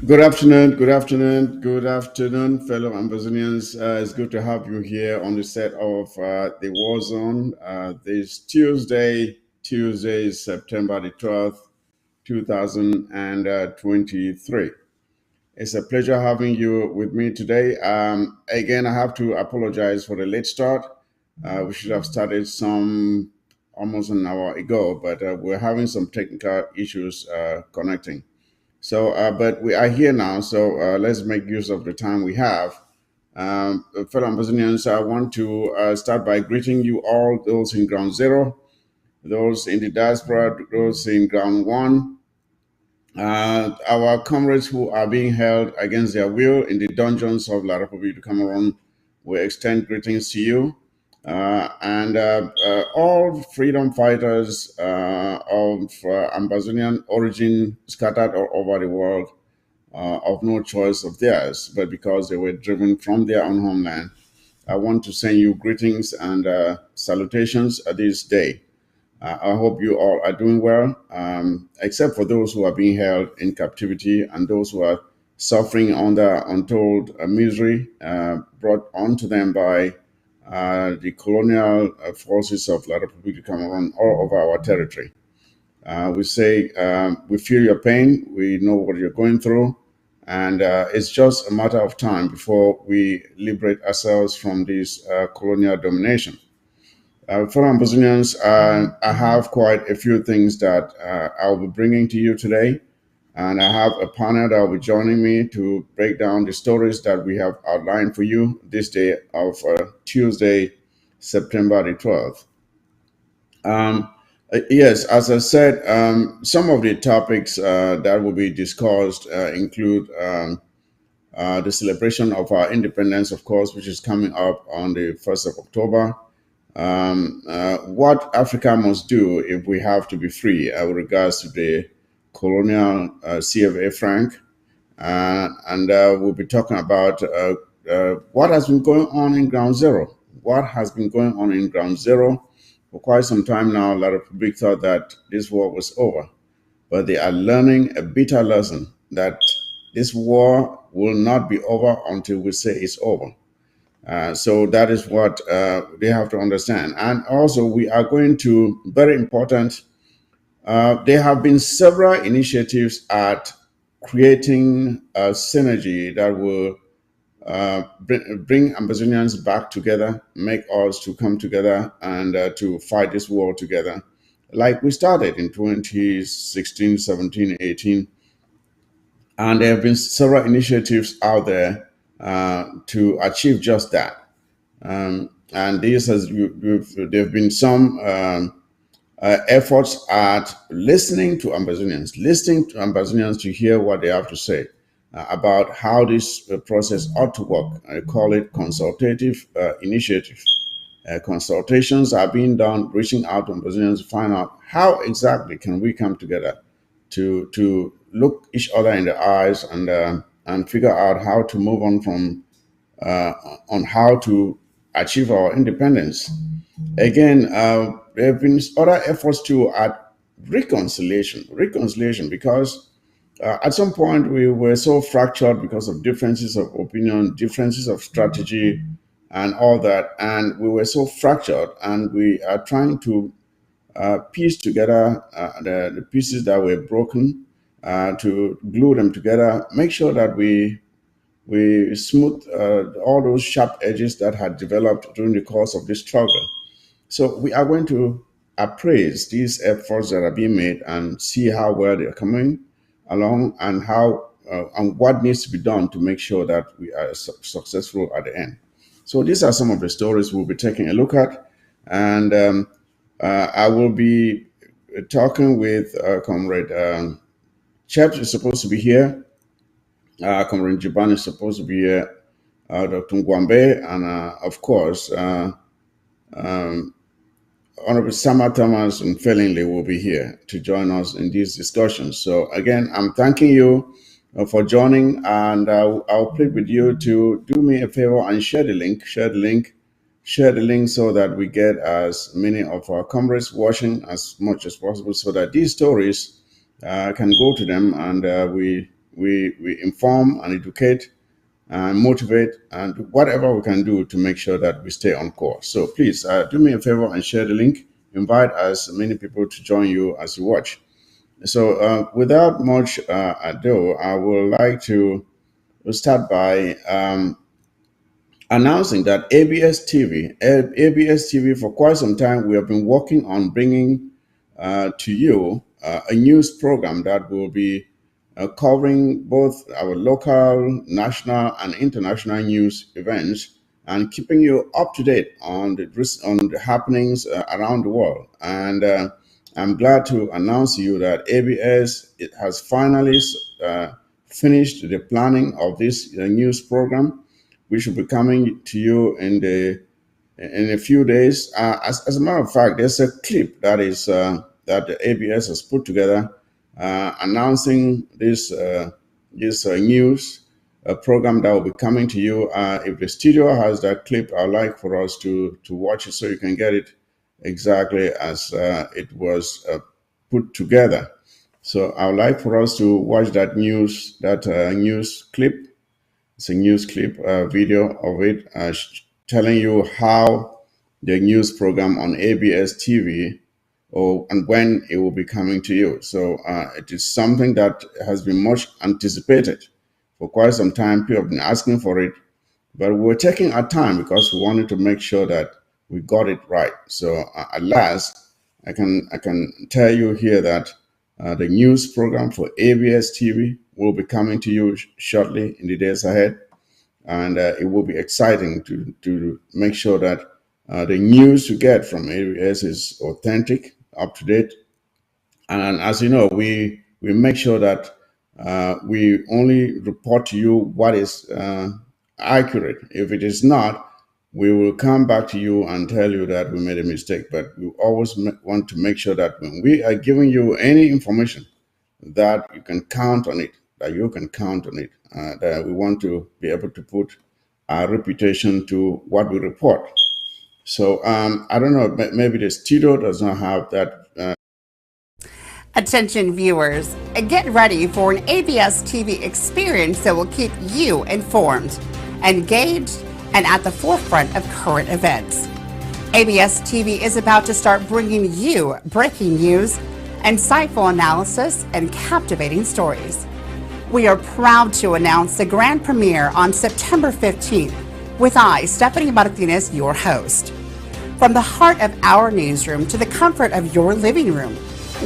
good afternoon, fellow Ambazonians. It's good to have you here on the set of the War Zone. This Tuesday is September the 12th, 2023. It's a pleasure having you with me today. Again, I have to apologize for the late start. We should have started some almost an hour ago, but we're having some technical issues connecting. But we are here now, so let's make use of the time we have. Fellow Ambazonians, I want to start by greeting you all, those in Ground Zero, those in the diaspora, those in Ground One, our comrades who are being held against their will in the dungeons of La République du Cameroon. We extend greetings to you. And all freedom fighters of Ambazonian origin scattered all over the world of no choice of theirs, but because they were driven from their own homeland. I want to send you greetings and salutations at this day. I hope you all are doing well, except for those who are being held in captivity and those who are suffering under untold misery brought onto them by the colonial forces of La République du Cameroon all over our territory. We say we feel your pain, we know what you're going through, and it's just a matter of time before we liberate ourselves from this colonial domination. For Ambazonians, I have quite a few things that I'll be bringing to you today. And I have a panel that will be joining me to break down the stories that we have outlined for you this day of Tuesday, September the 12th. Yes, as I said, some of the topics that will be discussed include the celebration of our independence, of course, which is coming up on the 1st of October. What Africa must do if we have to be free with regards to the colonial CFA Franc, and we'll be talking about what has been going on in Ground Zero. What has been going on in Ground Zero for quite some time now? La République thought that this war was over, but they are learning a bitter lesson that this war will not be over until we say it's over. So that is what they have to understand. And also, we are going to, very important, there have been several initiatives at creating a synergy that will bring Ambazonians back together, make us to come together and to fight this war together. Like we started in 2016, 17, 18. And there have been several initiatives out there to achieve just that. And there have been some efforts at listening to Ambazonians to hear what they have to say about how this process ought to work. I call it consultative initiative. Consultations are being done, reaching out to Ambazonians to find out how exactly can we come together to look each other in the eyes and figure out how to move on how to achieve our independence. Again, there have been other efforts too at reconciliation, because at some point we were so fractured because of differences of opinion, differences of strategy, and all that, and we were so fractured, and we are trying to piece together the pieces that were broken, to glue them together, make sure that we smooth all those sharp edges that had developed during the course of this struggle. So we are going to appraise these efforts that are being made and see how well they are coming along, and how and what needs to be done to make sure that we are successful at the end. So these are some of the stories we'll be taking a look at, and I will be talking with Comrade Chaps is supposed to be here. Comrade Jiban is supposed to be here. Dr. Ngwambe, and of course, Honorable Sama Thomas and Fellingley will be here to join us in these discussions. So again, I'm thanking you for joining, and I'll plead with you to do me a favor and share the link, so that we get as many of our comrades watching as much as possible, so that these stories can go to them, and we we inform and educate and motivate and whatever we can do to make sure that we stay on course. So please do me a favor and share the link. Invite as many people to join you as you watch. So without much ado, I would like to start by announcing that ABS TV, for quite some time, we have been working on bringing to you a news program that will be covering both our local, national, and international news events and keeping you up to date on the happenings around the world. And I'm glad to announce to you that ABS it has finally finished the planning of this news program, which will be coming to you in a few days. As a matter of fact, there's a clip that is that the ABS has put together announcing this news program that will be coming to you. If the studio has that clip, I'd like for us to watch it so you can get it exactly as it was put together. So I would like for us to watch that news clip. It's a news clip video of it telling you how the news program on ABS TV and when it will be coming to you. So it is something that has been much anticipated for quite some time. People have been asking for it, but we're taking our time because we wanted to make sure that we got it right. So at last, I can tell you here that the news program for ABS TV will be coming to you shortly in the days ahead, and it will be exciting to make sure that the news you get from ABS is authentic, up to date, and as you know, we make sure that we only report to you what is accurate. If it is not, we will come back to you and tell you that we made a mistake. But we always want to make sure that when we are giving you any information, that you can count on it, that you can count on it, that we want to be able to put our reputation to what we report. So I don't know, maybe the studio does not have that. Attention viewers, get ready for an ABS TV experience that will keep you informed, engaged, and at the forefront of current events. ABS TV is about to start bringing you breaking news, insightful analysis, and captivating stories. We are proud to announce the grand premiere on September 15th with I, Stephanie Martinez, your host. From the heart of our newsroom to the comfort of your living room,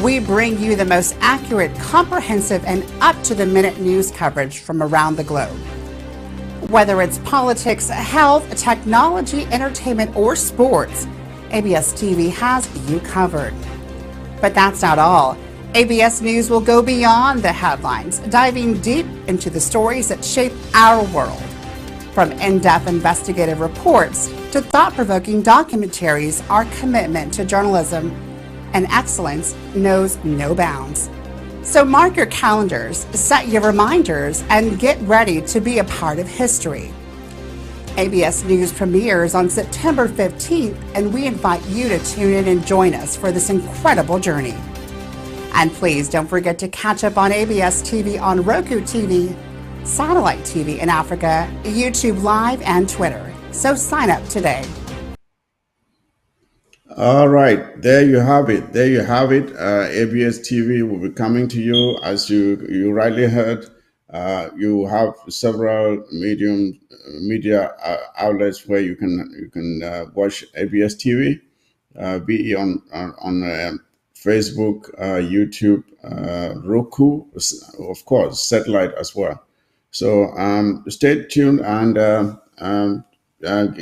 we bring you the most accurate, comprehensive, and up-to-the-minute news coverage from around the globe. Whether it's politics, health, technology, entertainment, or sports, ABS TV has you covered. But that's not all. ABS News will go beyond the headlines, diving deep into the stories that shape our world. From in-depth investigative reports to thought-provoking documentaries, our commitment to journalism and excellence knows no bounds. So mark your calendars, set your reminders, and get ready to be a part of history. ABS News premieres on September 15th, and we invite you to tune in and join us for this incredible journey. And please don't forget to catch up on ABS TV on Roku TV, Satellite TV in Africa, YouTube Live, and Twitter. So sign up today. All right, there you have it. There you have it. ABS TV will be coming to you, as you rightly heard. You have several media outlets where you can watch ABS TV, be it on Facebook, YouTube, Roku, of course, satellite as well. So stay tuned and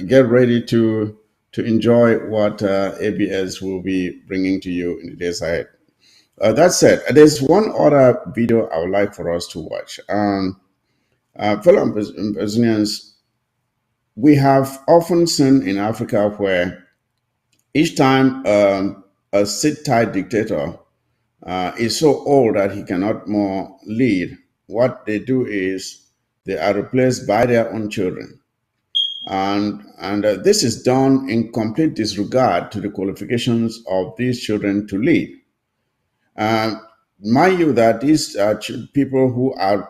get ready to enjoy what ABS will be bringing to you in the days ahead. That said, there's one other video I would like for us to watch. Fellow Ambazonians, we have often seen in Africa where each time a sit-tight dictator is so old that he cannot more lead, what they do is they are replaced by their own children. And this is done in complete disregard to the qualifications of these children to lead. Mind you that these are people who are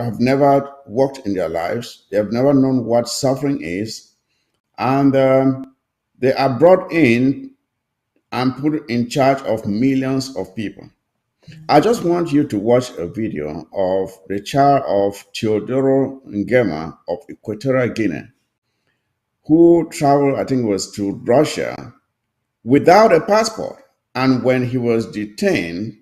have never worked in their lives. They have never known what suffering is. And they are brought in and put in charge of millions of people. I just want you to watch a video of the child of Teodoro Ngema of Equatorial Guinea, who traveled, I think it was to Russia, without a passport. And when he was detained,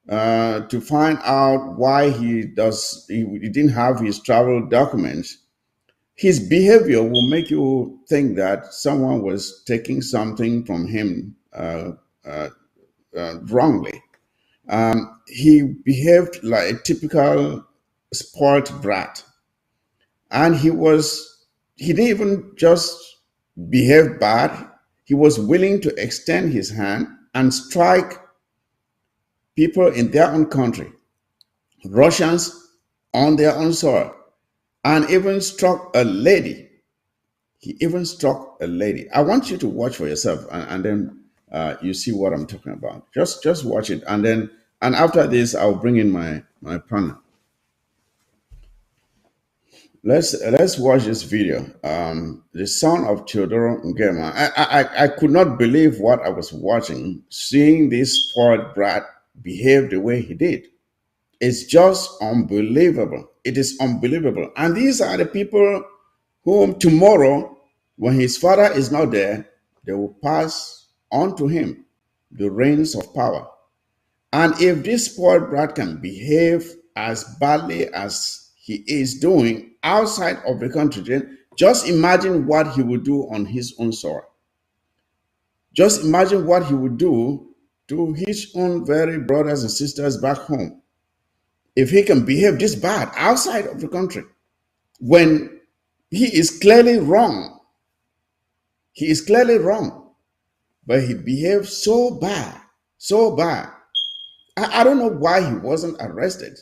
to find out why he didn't have his travel documents, his behavior will make you think that someone was taking something from him wrongly. He behaved like a typical spoiled brat. And he didn't even just behave bad. He was willing to extend his hand and strike people in their own country, Russians on their own soil, and even struck a lady. He even struck a lady. I want you to watch for yourself, and then you see what I'm talking about. Just watch it, and after this, I'll bring in my panel. Let's watch this video. The son of Teodoro Ngema. I could not believe what I was watching, seeing this spoiled brat behave the way he did. It's just unbelievable. It is unbelievable. And these are the people whom tomorrow, when his father is not there, they will pass on to him the reins of power. And if this spoiled brat can behave as badly as he is doing outside of the country, then just imagine what he would do on his own soil. Just imagine what he would do to his own very brothers and sisters back home. If he can behave this bad outside of the country, when he is clearly wrong, but he behaved so bad. I don't know why he wasn't arrested,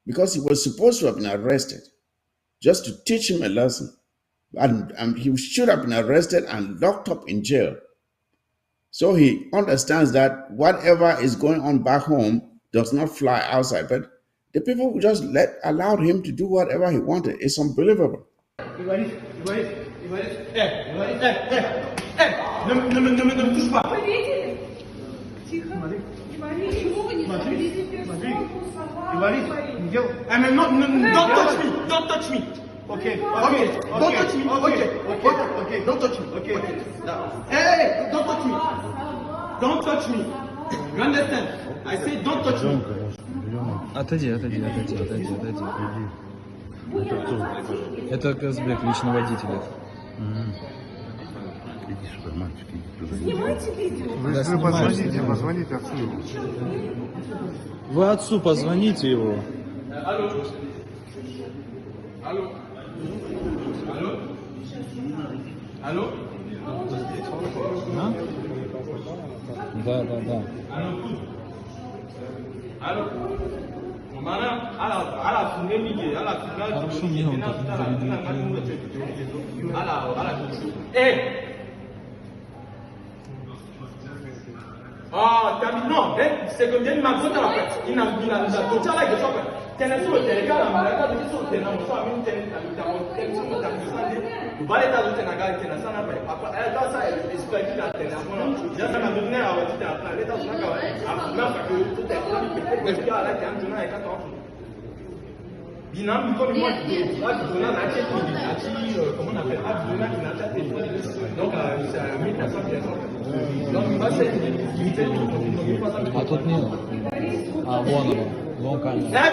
because he was supposed to have been arrested just to teach him a lesson. And he should have been arrested and locked up in jail. So he understands that whatever is going on back home does not fly outside. But the people just allowed him to do whatever he wanted. It's unbelievable. Don't touch me. Okay. Don't touch me. Okay. Don't touch me. Okay. Hey, don't touch me. Don't touch me. You understand? I say don't touch me. Отойди. Это Казбек, личный водитель. Иди сюда, мальчик, иди. Снимайте видео. Вы позвоните отцу. Вы отцу позвоните его. Алло? А? Да. Алло? Хорошо, мне он так не заведет. Non, c'est comme des magots à la fête. Il n'a pas de temps à la fête. Tenez sur le téléphone, la carte de son téléphone, soit même téléphone, vous allez dans le Sénégal, vous allez dans le Sénégal, après, dans ça, il espère qu'il a téléphone. J'ai un ami venu à votre tête, après, dans le Sénégal, après, que tout est là, il peut à la tête, il y a 14 jours. Binam, comme moi, je dis, on a acheté, comment on appelle, qui n'a acheté. Donc, c'est à 1400 personnes. Donc, moi, c'est limité. А тут нет. А, вон оно. Вон камера.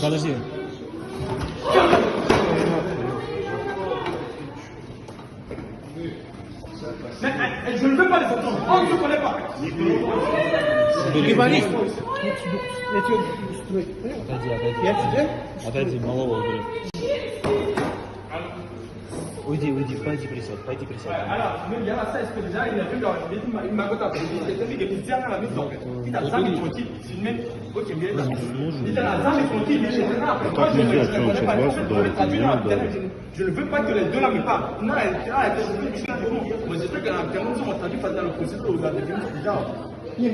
Подожди. Mais je ne veux pas les entendre. On ne se connaît pas. Отойди, малого убери. Oui, pas 10%, pas 10%. Alors, il y a la cesse que déjà, il a vu dans il m'a dit que il tient à la maison. Il a jamais tranquille, il met au Québec. Il a jamais tranquille, il est là. Moi, je ne connais pas. Je ne veux pas que les deux là me parlent. Non, elle a été moi, je sais que la Cameroun, on traduit dans le processus aux Américains, déjà.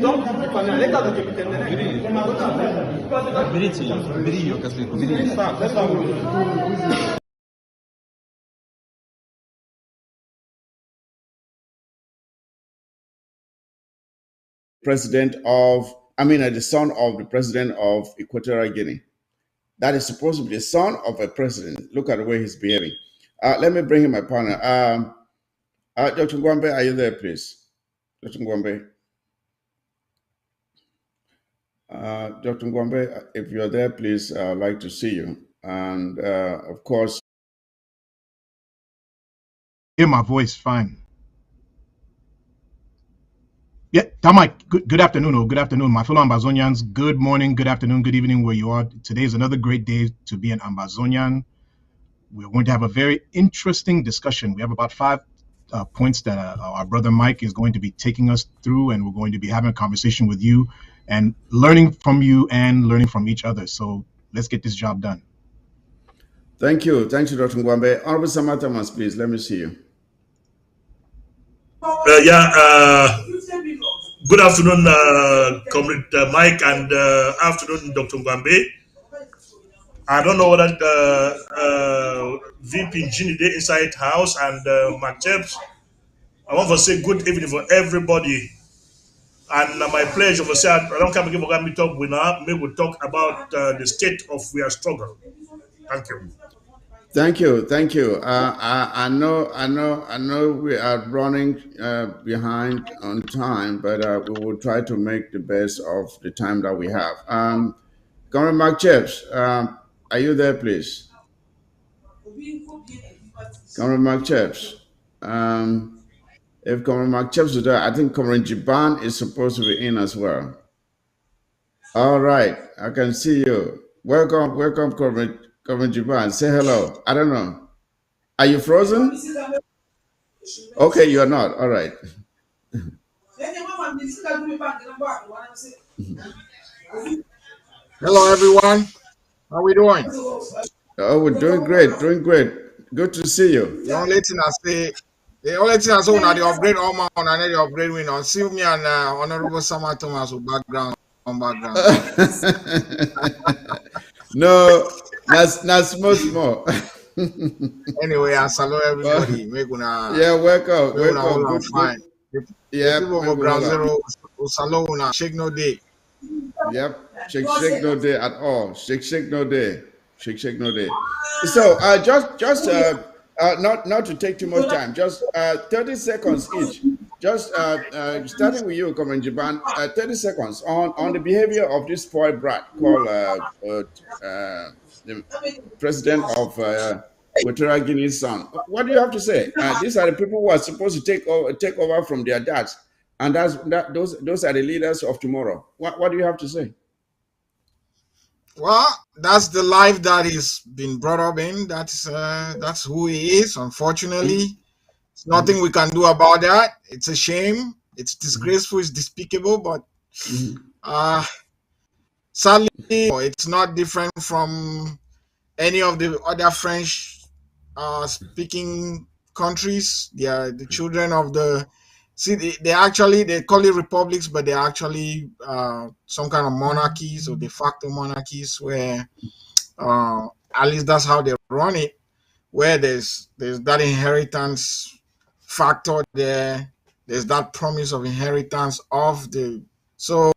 Donc, pendant l'état de capitaine, il m'a dit the son of the president of Equatorial Guinea. That is supposed to be the son of a president. Look at the way he's behaving. Let me bring in my partner. Dr. Ngwambe, are you there, please? Dr. Ngwambe. Dr. Ngwambe, if you're there, please, I'd like to see you. And of course, hear my voice fine. Yeah, Tamai, good afternoon, or good afternoon, my fellow Ambazonians. Good morning, good afternoon, good evening, where you are. Today is another great day to be an Ambazonian. We're going to have a very interesting discussion. We have about 5 points that our brother Mike is going to be taking us through, and we're going to be having a conversation with you and learning from you and learning from each other. So let's get this job done. Thank you, Dr. Ngwambe. Honorable Samatamas, please, let me see you. Good afternoon, Comrade Mike, and afternoon, Dr. Ngwambe. I don't know whether VP Ginide inside house and Mark Chaps. I want to say good evening for everybody. And my pleasure for say I don't come again for me talk with now. Maybe we'll talk about the state of our struggle. Thank you. Thank you. I know we are running behind on time, but we will try to make the best of the time that we have. Comrade Mark Chaps, are you there, please? Comrade Mark Chaps. If Comrade Mark Chaps is there, I think Comrade Jiban is supposed to be in as well. All right, I can see you. Welcome, Comrade Jiban. Say hello. I don't know. Are you frozen? Okay, you are not. All right. Hello, everyone. How are we doing? Oh, we're doing great. Good to see you. The only thing I say now the upgrade all my on and the upgrade win on. See me and Honorable Sama Thomas with background. No, that's much more. Anyway, I salute everybody. Welcome. Good. Fine. Yeah, people for ground zero. Salute shake no day. Yep, shake no day at all. Shake no day. So just not to take too much time. Just 30 seconds each. Just starting with you, Comrade Jiban. 30 seconds on the behavior of this spoiled brat called the president of Equatorial Guinea's son. What do you have to say? These are the people who are supposed to take over from their dads, and those are the leaders of tomorrow. What do you have to say? Well, that's the life that he's been brought up in. That's who he is. Unfortunately, there's nothing we can do about that. It's a shame. It's disgraceful. It's despicable. But sadly, it's not different from any of the other French speaking countries. They are the children of the. See, they call it republics, but they're actually some kind of monarchies or de facto monarchies where at least that's how they run it, where there's that inheritance factor there. There's that promise of inheritance of the. So,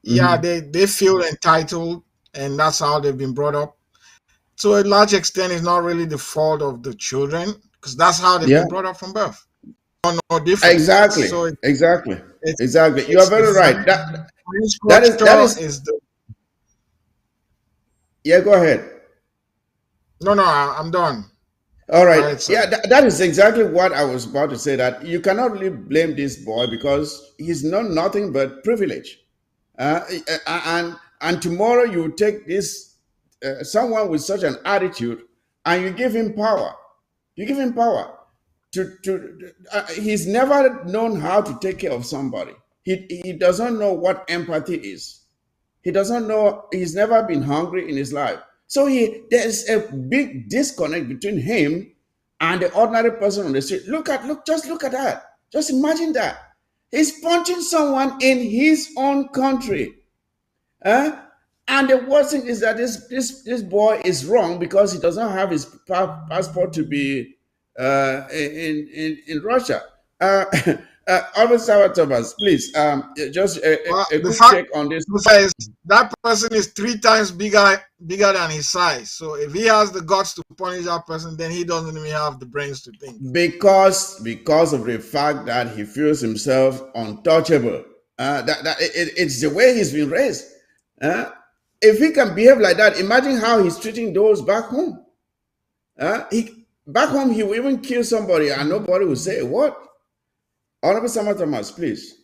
yeah, they feel entitled, and that's how they've been brought up. To a large extent, it's not really the fault of the children, because that's how they've been brought up from birth. No different. Exactly. So exactly. You are very right. That is the. Yeah, go ahead. No, I'm done. All right. That is exactly what I was about to say, that you cannot really blame this boy because he's known nothing but privilege. And tomorrow you take this someone with such an attitude and you give him power. You give him power. He's never known how to take care of somebody. He doesn't know what empathy is. He doesn't know. He's never been hungry in his life. So there's a big disconnect between him and the ordinary person on the street. Just look at that. Just imagine that. He's punching someone in his own country. Huh? And the worst thing is that this boy is wrong because he does not have his passport to be in Russia. Officer Thomas, please, just a The quick fact check on this. is that person is 3 times bigger than his size. So if he has the guts to punish that person, then he doesn't even have the brains to think. Because of the fact that he feels himself untouchable. It's the way he's been raised. If he can behave like that, imagine how he's treating those back home. Back home, he will even kill somebody and nobody will say a word. Honorable Sama Thomas, please.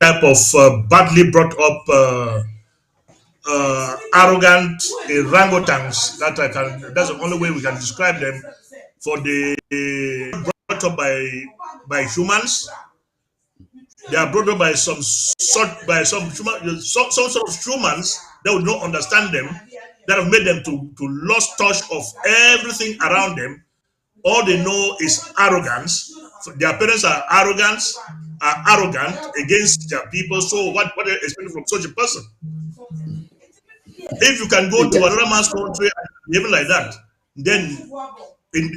Type of badly brought up arrogant orangutans that's the only way we can describe them, for the brought up by humans. They are brought up by some sort of humans that would not understand them, that have made them to lost touch of everything around them. All they know is arrogance. So their parents are arrogant against their people. So what are they expecting from such a person? If you can go to another man's country and behave like that, then in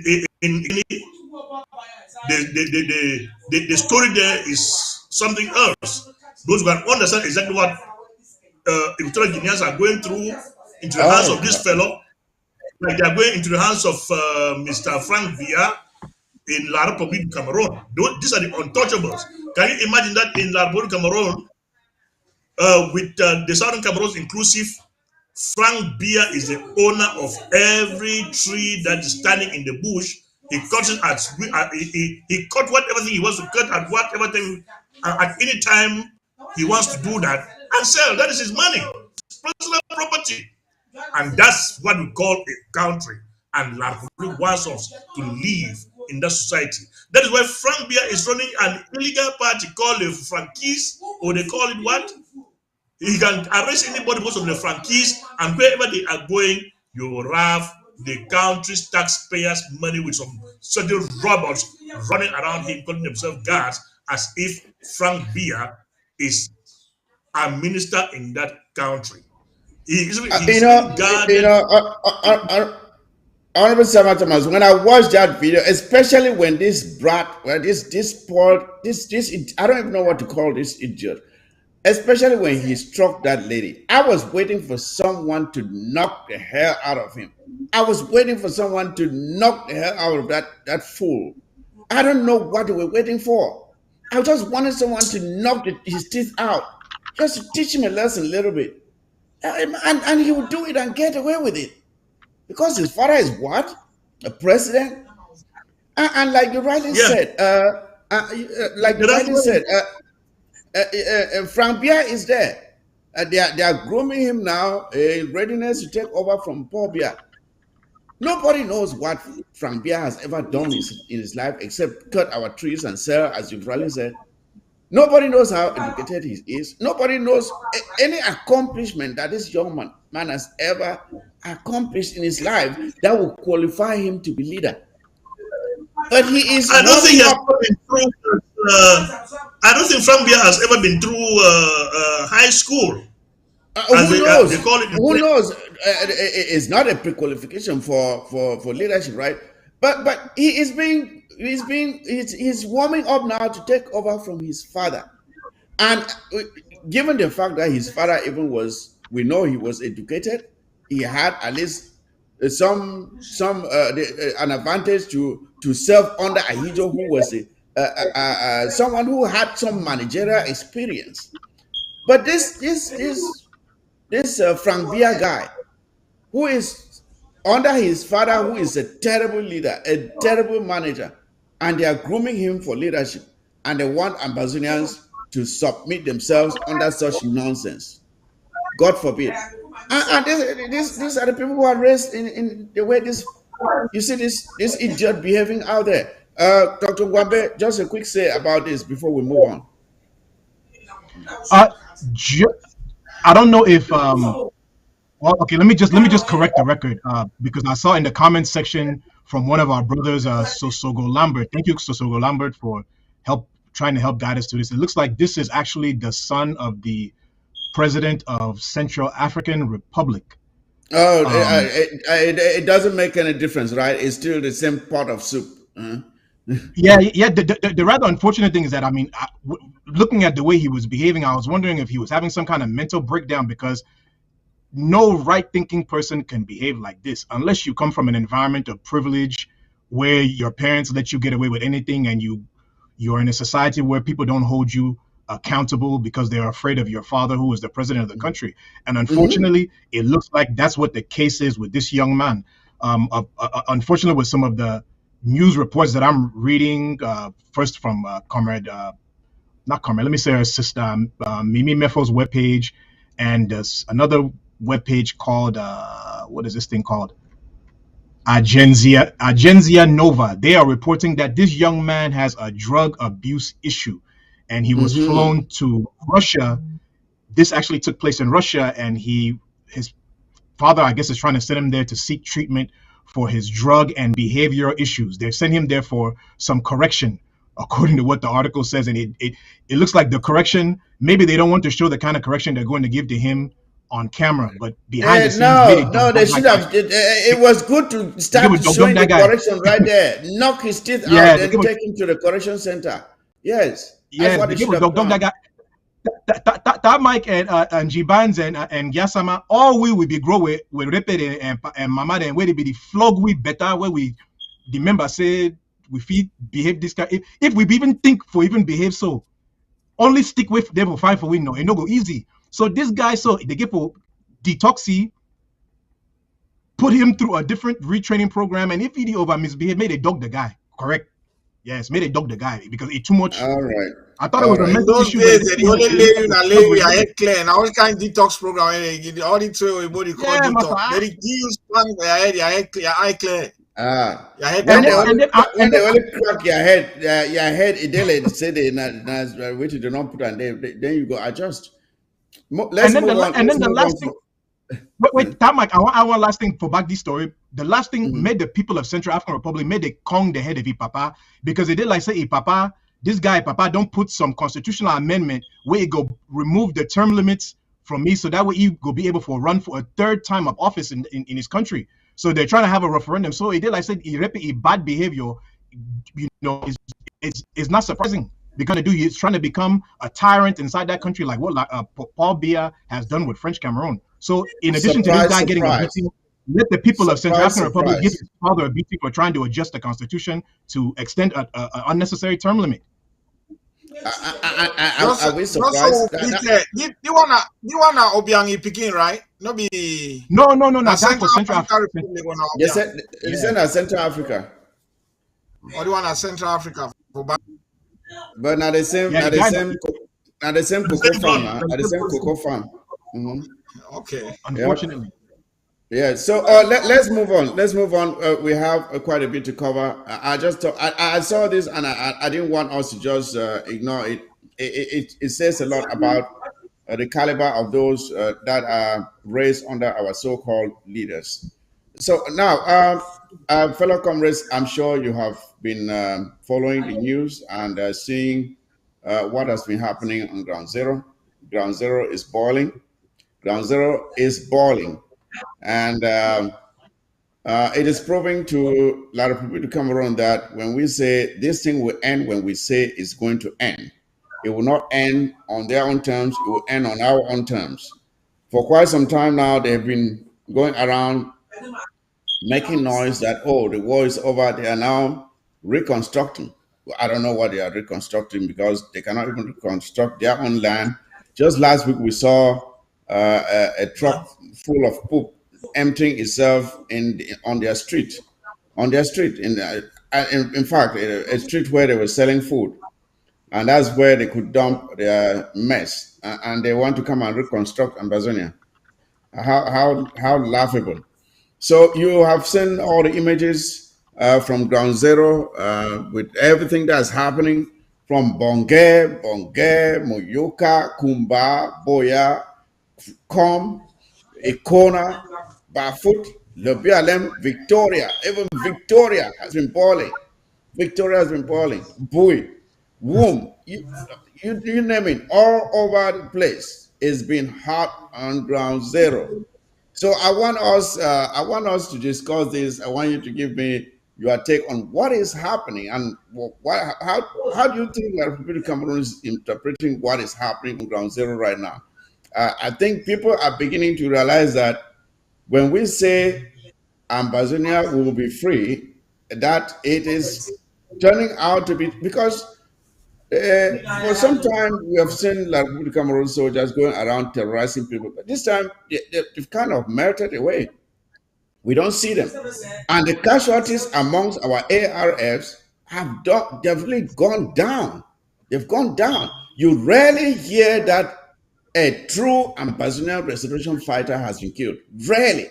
the story there is something else. Those who can understand exactly what Equatorial Guineans are going through into the hands of this fellow, like they are going into the hands of Mr. Frank Villa in La Republique Cameroon. These are the untouchables. Can you imagine that in La Republique Cameroon, with the Southern Cameroons inclusive, Frank Bia is the owner of every tree that is standing in the bush. He cuts it he cut whatever thing he wants to cut at whatever time, at any time he wants to do that and sell. That is his money, his personal property. And that's what we call a country. And La Republique wants us to live in that society. That is why Frank Bia is running an illegal party called the Franquise, or they call it what? He can arrest anybody, most of the Franquise, and wherever they are going, you will have the country's taxpayers' money with some certain robots running around him, calling themselves guards, as if Frank Bia is a minister in that country. Honorable Sama Thomas, when I watched that video, especially when this brat, I don't even know what to call this idiot, especially when he struck that lady, I was waiting for someone to knock the hell out of him. I was waiting for someone to knock the hell out of that fool. I don't know what they were waiting for. I just wanted someone to knock his teeth out, just to teach him a lesson a little bit. And he would do it and get away with it. Because his father is what? A president? And like you rightly said, Frank Bia is there. They are grooming him now in readiness to take over from Paul Bia. Nobody knows what Frank Bia has ever done in his life except cut our trees and sell, as you've rightly said. Nobody knows how educated he is. Nobody knows any accomplishment that this young man has ever accomplished in his life that will qualify him to be leader. But he is. I don't think he has been through. I don't think Frank Bia has ever been through high school. Who knows? Who knows? It's not a pre-qualification for leadership, right? But he's warming up now to take over from his father, and given the fact that his father we know he was educated, he had at least an advantage to serve under Ahijo, who was someone who had some managerial experience. But this Frank Bia guy, who is under his father, who is a terrible leader, a terrible manager, and they are grooming him for leadership, and they want Ambazonians to submit themselves under such nonsense. God forbid. And these are the people who are raised in the way this. You see this idiot behaving out there. Dr. Gwambe, just a quick say about this before we move on. Uh, ju- I don't know if well, okay. Let me just correct the record because I saw in the comments section from one of our brothers, Sosogo Lambert. Thank you, Sosogo Lambert, for trying to help guide us through this. It looks like this is actually the son of the president of Central African Republic. Oh, it doesn't make any difference, right? It's still the same pot of soup. Yeah. The rather unfortunate thing is that looking at the way he was behaving, I was wondering if he was having some kind of mental breakdown, because no right-thinking person can behave like this unless you come from an environment of privilege where your parents let you get away with anything, and you're in a society where people don't hold you accountable because they're afraid of your father, who is the president of the country. And unfortunately, it looks like that's what the case is with this young man. Unfortunately, with some of the news reports that I'm reading, first from not Comrade, let me say her sister, Mimi Mefo's webpage, and another webpage called, what is this thing called? Agenzia Nova. They are reporting that this young man has a drug abuse issue, and he was flown to Russia. This actually took place in Russia, and his father, I guess, is trying to send him there to seek treatment for his drug and behavioral issues. They sent him there for some correction, according to what the article says, and it looks like the correction, maybe they don't want to show the kind of correction they're going to give to him on camera, but behind the scenes, no, they should have. It was good to start showing the correction right there. Knock his teeth out and take him to the correction center. Yes, that's what they should have done. That Mike and Jibans and Gyasama, all we will be grow with Repede and Mama, and where they be the flog we better, where we the member say we feel behave this guy. If we even think for even behave so, only stick with them for fight for win. No, it no go easy. So this guy, so they get for detoxy, put him through a different retraining program, and if he over misbehave, made a dog the guy. Correct? Yes, made a dog the guy because it's too much. All right. I thought it was a mental those issue. days, the only lady your head clear, and I was kind of detox program. The all the two everybody call detox. They use plan for your head clear, your eye clear. Your head. When they only crack your head, it say they which you do not put on there. Then you go adjust. Let's move on. And then the last thing. Wait, Tamak, I want last thing for back this story. The last thing made the people of Central African Republic made they kong the head of Papa, because they did like say, Papa, this guy, Papa, don't put some constitutional amendment where he go remove the term limits from me, so that way he go be able to run for a third time of office in his country. So they're trying to have a referendum. So he did like said, he bad behavior, it's not surprising. Because he's trying to become a tyrant inside that country, like what Paul Biya has done with French Cameroon. So in addition to this guy getting a beating, let the people of Central African Republic give his father a beating for trying to adjust the constitution to extend an unnecessary term limit. Are we surprised? You wanna Obiangi Peking, right? No, not for Central Africa. You said Central Africa. Or you want Central Africa for back? But not the same cocoa farm. Not the same cocoa farm. Okay. Unfortunately. Yeah. So let's move on. We have quite a bit to cover. I saw this and I didn't want us to just ignore it. It says a lot about the caliber of those that are raised under our so-called leaders. So now, fellow comrades, I'm sure you have been following the news and seeing what has been happening on Ground Zero. Ground Zero is boiling. And it is proving to a lot of people to come around that when we say this thing will end, when we say it's going to end, it will not end on their own terms, it will end on our own terms. For quite some time now, they've been going around making noise that, oh, the war is over. They are now reconstructing. I don't know what they are reconstructing because they cannot even reconstruct their own land. Just last week, we saw a truck full of poop emptying itself on their street. In fact, a street where they were selling food. And that's where they could dump their mess. And they want to come and reconstruct Ambazonia. How laughable. So you have seen all the images from ground zero with everything that's happening from Bonge, Moyoka, Kumba, Boya, Com, Icona, Bafoot, Lebialem, Victoria. Even Victoria has been boiling. Victoria has been boiling. Bui, Womb, you name it, all over the place. It's been hot on ground zero. So I want us to discuss this. I want you to give me your take on what is happening and how do you think that Republic Cameroon is interpreting what is happening on ground zero right now? I think people are beginning to realize that when we say Ambazonia will be free, that it is turning out to be because for some time we have seen like Republic Cameroon soldiers going around terrorizing people, but this time they've kind of melted away. We don't see them. And the casualties amongst our ARFs they've really gone down. They've gone down. You rarely hear that a true Ambazonian restoration fighter has been killed. Rarely.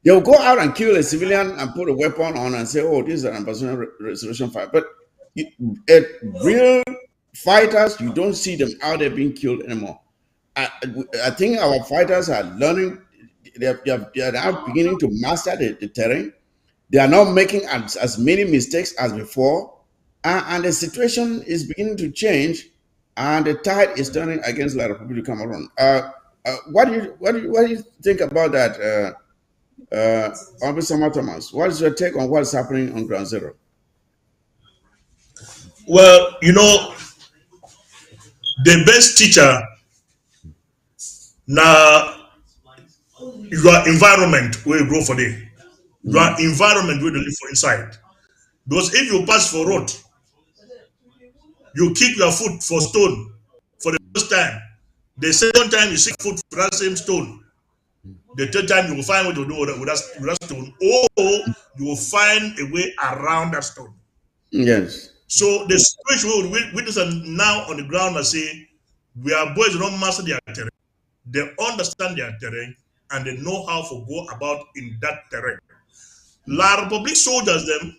They'll go out and kill a civilian and put a weapon on and say, oh, this is an Ambazonian restoration fighter. But real fighters, you don't see them out there being killed anymore. I think our fighters are learning, they are now beginning to master the terrain. They are not making as many mistakes as before. And the situation is beginning to change, and the tide is turning against La Republic of Cameroon. What do you think about that, Officer Thomas? What is your take on what's happening on Ground Zero? Well, the best teacher now your environment where you grow for day. Your environment where you live for inside. Because if you pass for road, you kick your foot for stone for the first time. The second time you seek foot for that same stone. The third time you will find what to do with that stone, or you will find a way around that stone. Yes. So the situation we witness now on the ground are saying we are boys who don't master their terrain. They understand their terrain and they know how to go about in that terrain. La Republic soldiers them,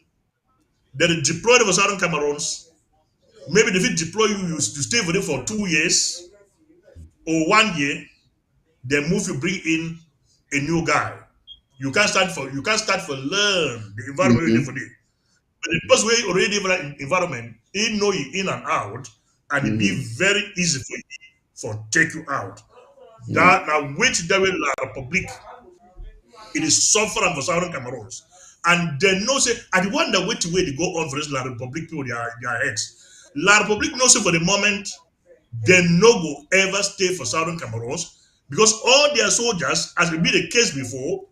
they deployed for Southern Cameroons. Maybe if they deploy you to stay with them for 2 years or 1 year, they move you bring in a new guy. You can't start for learn the environment you live for it. But the person where already live in that environment, he know you in and out, and it be very easy for you for take you out. That now which they will La Republic, it is suffering for Southern Cameroons. And they know say I wonder which way they go on for this La Republic people their heads. La Republic knows say for the moment they no go ever stay for Southern Cameroons because all their soldiers, as will be the case before,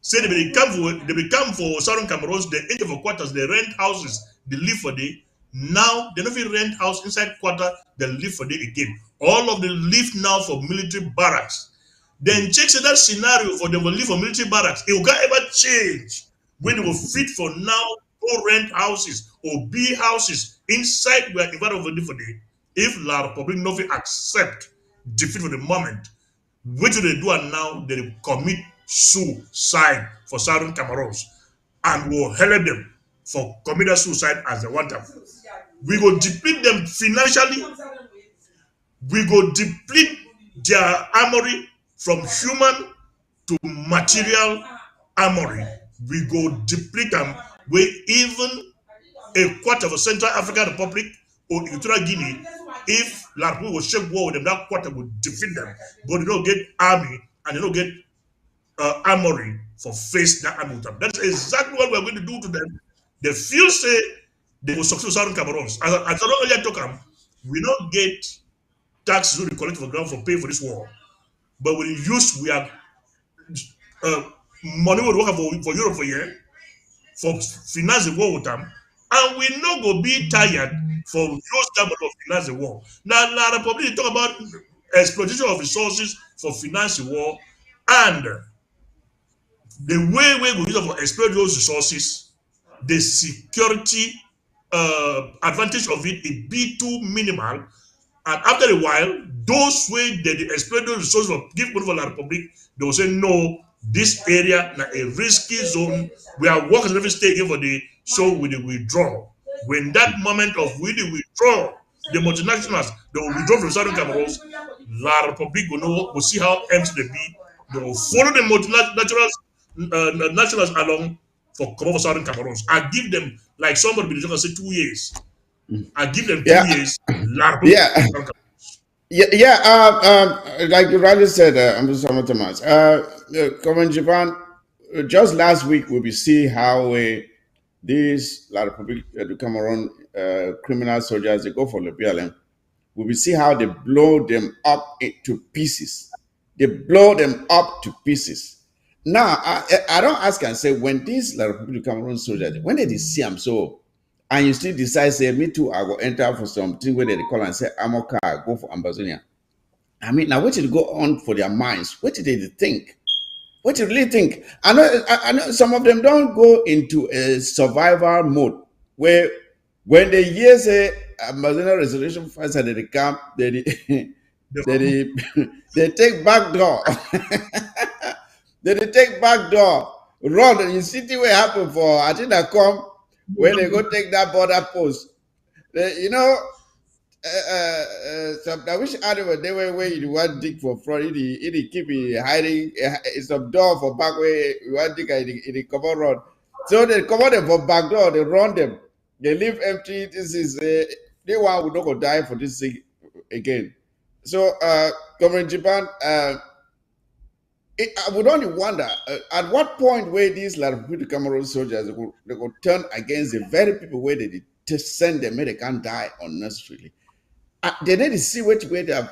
say they become for Southern Cameroons, they enter for quarters, they rent houses, they live for day. Now they don't even rent house inside quarter, they live for day again. All of them live now for military barracks. Then check that scenario for them will live for military barracks. It will ever change when they will fit for now go rent houses or be houses inside where environment for day. If La Republic nothing accept defeat for the moment, what do they do and now they commit suicide for Southern Cameroons and will help them for committing suicide as they want them. We will deplete them financially. We go deplete their armory from human to material armory. We go deplete them with even a quarter of a Central African Republic or Equatorial Guinea. If La Republic will shake war with them, that quarter will defeat them. But they don't get army and they don't get armory for face that army with them. That's exactly what we're going to do to them. They feel say they will succeed Southern Cameroons. As I earlier talk, we don't get taxes we collect for ground for pay for this war. But we use we have money we work for Europe for year for finance the war with them, and we not go be tired for those type of finance the war. Now, La Republic talk about exploitation of resources for finance the war, and the way we go use for exploit those resources, the security advantage of it be too minimal, And after a while, those way they explain those resources of give money for the Republic, they will say, no, this area na a risky zone. We are working every state for the so we withdraw. When that moment of we withdraw, the multinationals they will withdraw from Southern Cameroon, La Republic will see how empty they be. They will follow the multinationals nationals along for cover for Southern Cameroon. I give them like somebody be say 2 years. I give them 2 Yeah, years. La Republic. yeah, yeah. Like you rightly said, Ambassador Thomas. Comment Japan. Just last week, we will see how these La Republic du Cameroon criminal soldiers they go for the BLM. We will see how they blow them up into pieces. They blow them up to pieces. Now, I don't ask and say when these La Republic du Cameroon soldiers when they see them so. And you still decide, say, me too, I go enter for something where they call and say, I'm okay, I go for Ambazonia. I mean, now what did go on for their minds? What did they think? What do you really think? I know some of them don't go into a survival mode where when they hear say Ambazonia resolution first at the camp, they they take back door. They take back door, run, and you see the way happen for I think that come when they go take that border post. You know, some I wish animal they were where you want dig for front, it keep hiding some door for back way you want dig in the cover run. So they cover them for back door, they run them, they leave empty. This is they want would not go die for this thing again. So Government Japan, I would only wonder at what point where these Republic Cameroon soldiers they could turn against the very people where they just send them, where they can't die unnecessarily. They need to see which way their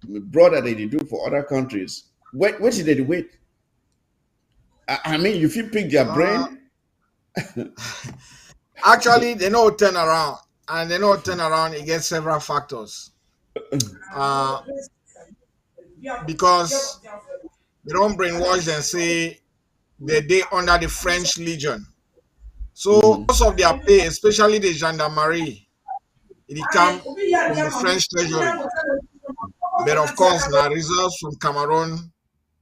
brother they do for other countries. What did they wait? I mean, if you pick their brain. Actually, they know turn around, and they know turn around against several factors. Because they don't brainwash and say they under the French Legion. So most of their pay, especially the gendarmerie, it come from the French treasury. But of course, now reserves from Cameroon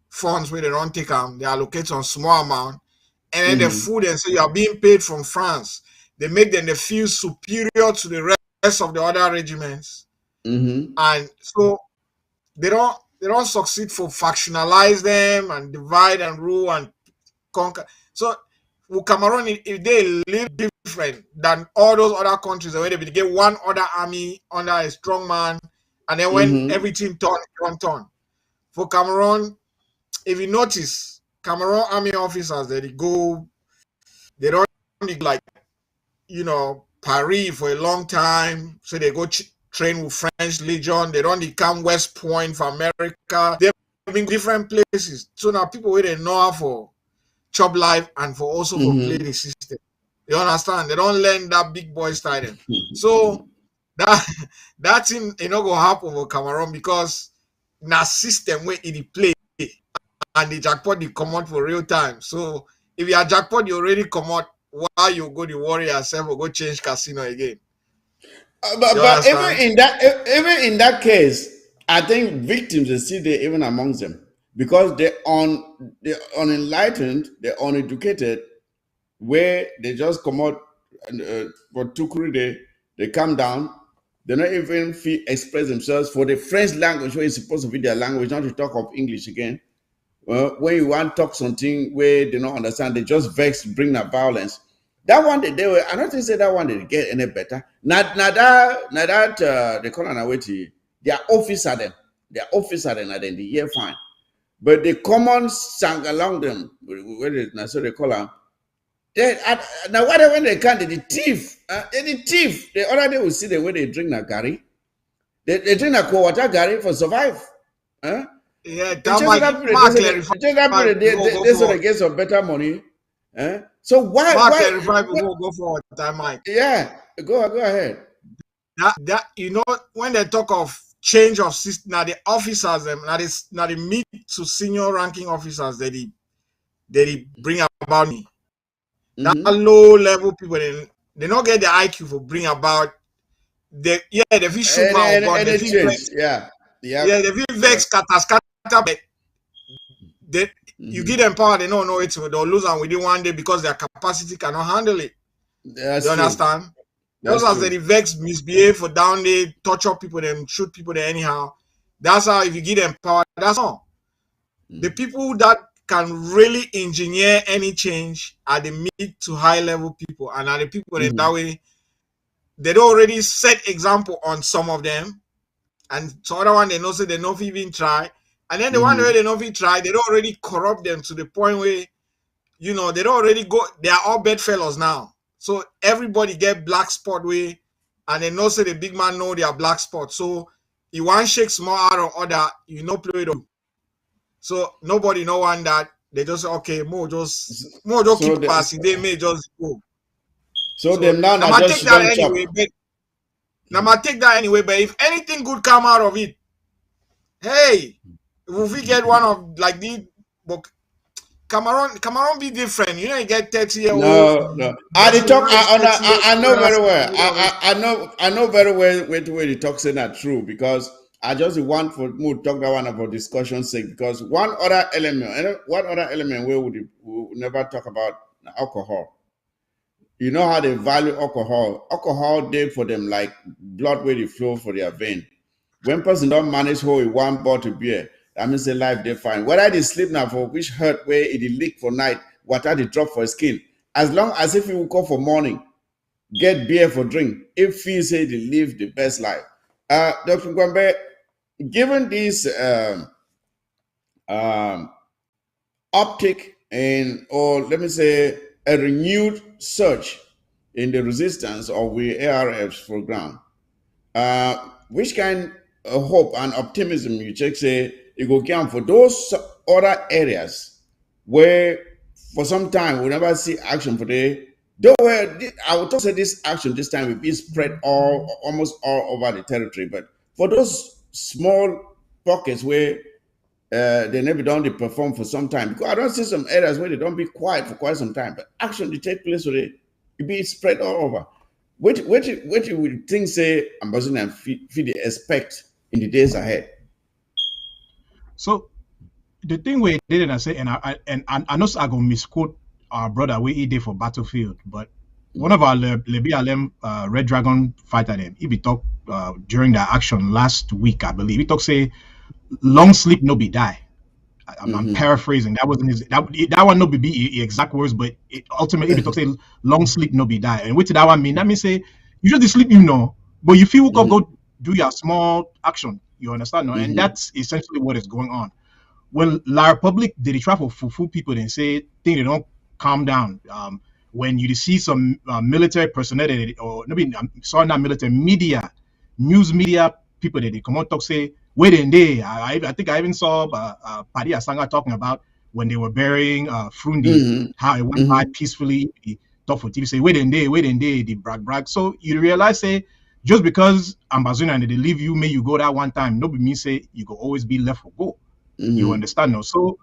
funds where they don't take them, they allocate some small amount. And then the food and say you are being paid from France. They make them they feel superior to the rest of the other regiments. And so they don't succeed for factionalize them and divide and rule and conquer. So with Cameroon, if they live different than all those other countries, where they get one other army under a strong man, and then when everything turn. For Cameroon, if you notice, Cameroon army officers they don't like Paris for a long time, so they go train with French Legion. They don't come West Point for America. They've been different places. So now people where they know how for chop life and for also for play the system. You understand? They don't learn that big boy style. So that thing go happen for Cameroon because na system where it play and the jackpot they come out for real time. So if you are jackpot, you already come out while you go to worry yourself or go change casino again. But even in that case, I think victims are still there even amongst them because they're unenlightened, they're uneducated, where they just come out for tukuri, they come down, they not even express themselves for the French language where it's supposed to be their language, not to talk of English again. When you want to talk something where they don't understand, they just vex, bring that violence. That one they were. I don't think say that one they get any better. Not that they call an away. Their officer them. Their officer them at the year fine. But the common sang along them. So they call them. Now whatever when they can't, the thief. The thief. The other day we see the way they drink na gari. They drink na cold water gari for survive. Yeah, they so they get some better money. So why go for that, Mike? Yeah, go ahead. That when they talk of change of system, now the officers them now the mid to senior ranking officers that they bring about me. That low level people they don't get the IQ for bring about they feel shoot my but and they it feel change. vex. Yeah. Yep. Yeah, they feel vex, scatter, but they you give them power, they don't know it, they'll lose and within one day because their capacity cannot handle it. That's You true. understand? Those That's as true. they vex, misbehave for down there, torture people, then shoot people there anyhow. That's how if you give them power, that's all. The people that can really engineer any change are the mid to high level people, and are the people that that way they don't already set example on some of them, and so other one they know say they don't even try, and then the one where they don't even try, they don't already corrupt them to the point where they don't already go. They are all bedfellows now, so everybody get black spot way, and they know say the big man know their black spot. So you want shake small out of order, play it. So nobody know one that they just say, okay, more just So keep the, passing. They may just go. so So them now now I I just take that don't chop. anyway. But if anything good come out of it, hey, if we get one of like these, but Cameroon be different. You get 30-year-old. No. I did talk. I know very well. I know very well where the talk say that true, because I just want for more talk that one about discussion's sake, because one other element where we would never talk about alcohol. You know how they value alcohol. Alcohol there for them like blood where they flow for their vein. When person don't manage hold one bottle beer, that means their life they fine. Whether they sleep now for which hurt where it leak for night, water they drop for skin. As long as if you call for morning, get beer for drink, if you say they live the best life. Dr. Gwambe, given this um, optic and, or let me say, a renewed surge in the resistance of the ARFs for ground, which kind of hope and optimism you check say you go count for those other areas where for some time we never see action for the though I would talk say this action this time will be spread almost all over the territory, but for those small pockets where they never done they perform for some time, because I don't see some areas where they don't be quiet for quite some time, but action they take place where it be spread all over. What you would think say Ambassador and feed expect in the days ahead? So the thing we did, and I say, and I know I go misquote our brother we did for battlefield, but one of our Lebi Red Dragon fighter them, he be talk during the action last week, I believe. He talk say long sleep no be die. I'm paraphrasing. That wasn't his. That one no be exact words, but it ultimately he talk say long sleep no be die. And what did that one mean? That means say you just sleep, but you feel go do your small action. You understand? No? And that's essentially what is going on. When La Republic did the travel for full people, they say think they don't calm down. When you see some military personnel or maybe sorry, not military media, news media people that they come out talk say wait in there. I think I even saw Paddy Asanga talking about when they were burying Frundi, how it went by peacefully. He talked for TV say wait in there, the brag. So you realize say just because Ambazona and they leave you, may you go that one time, nobody mean say you go always be left for go. You understand now? So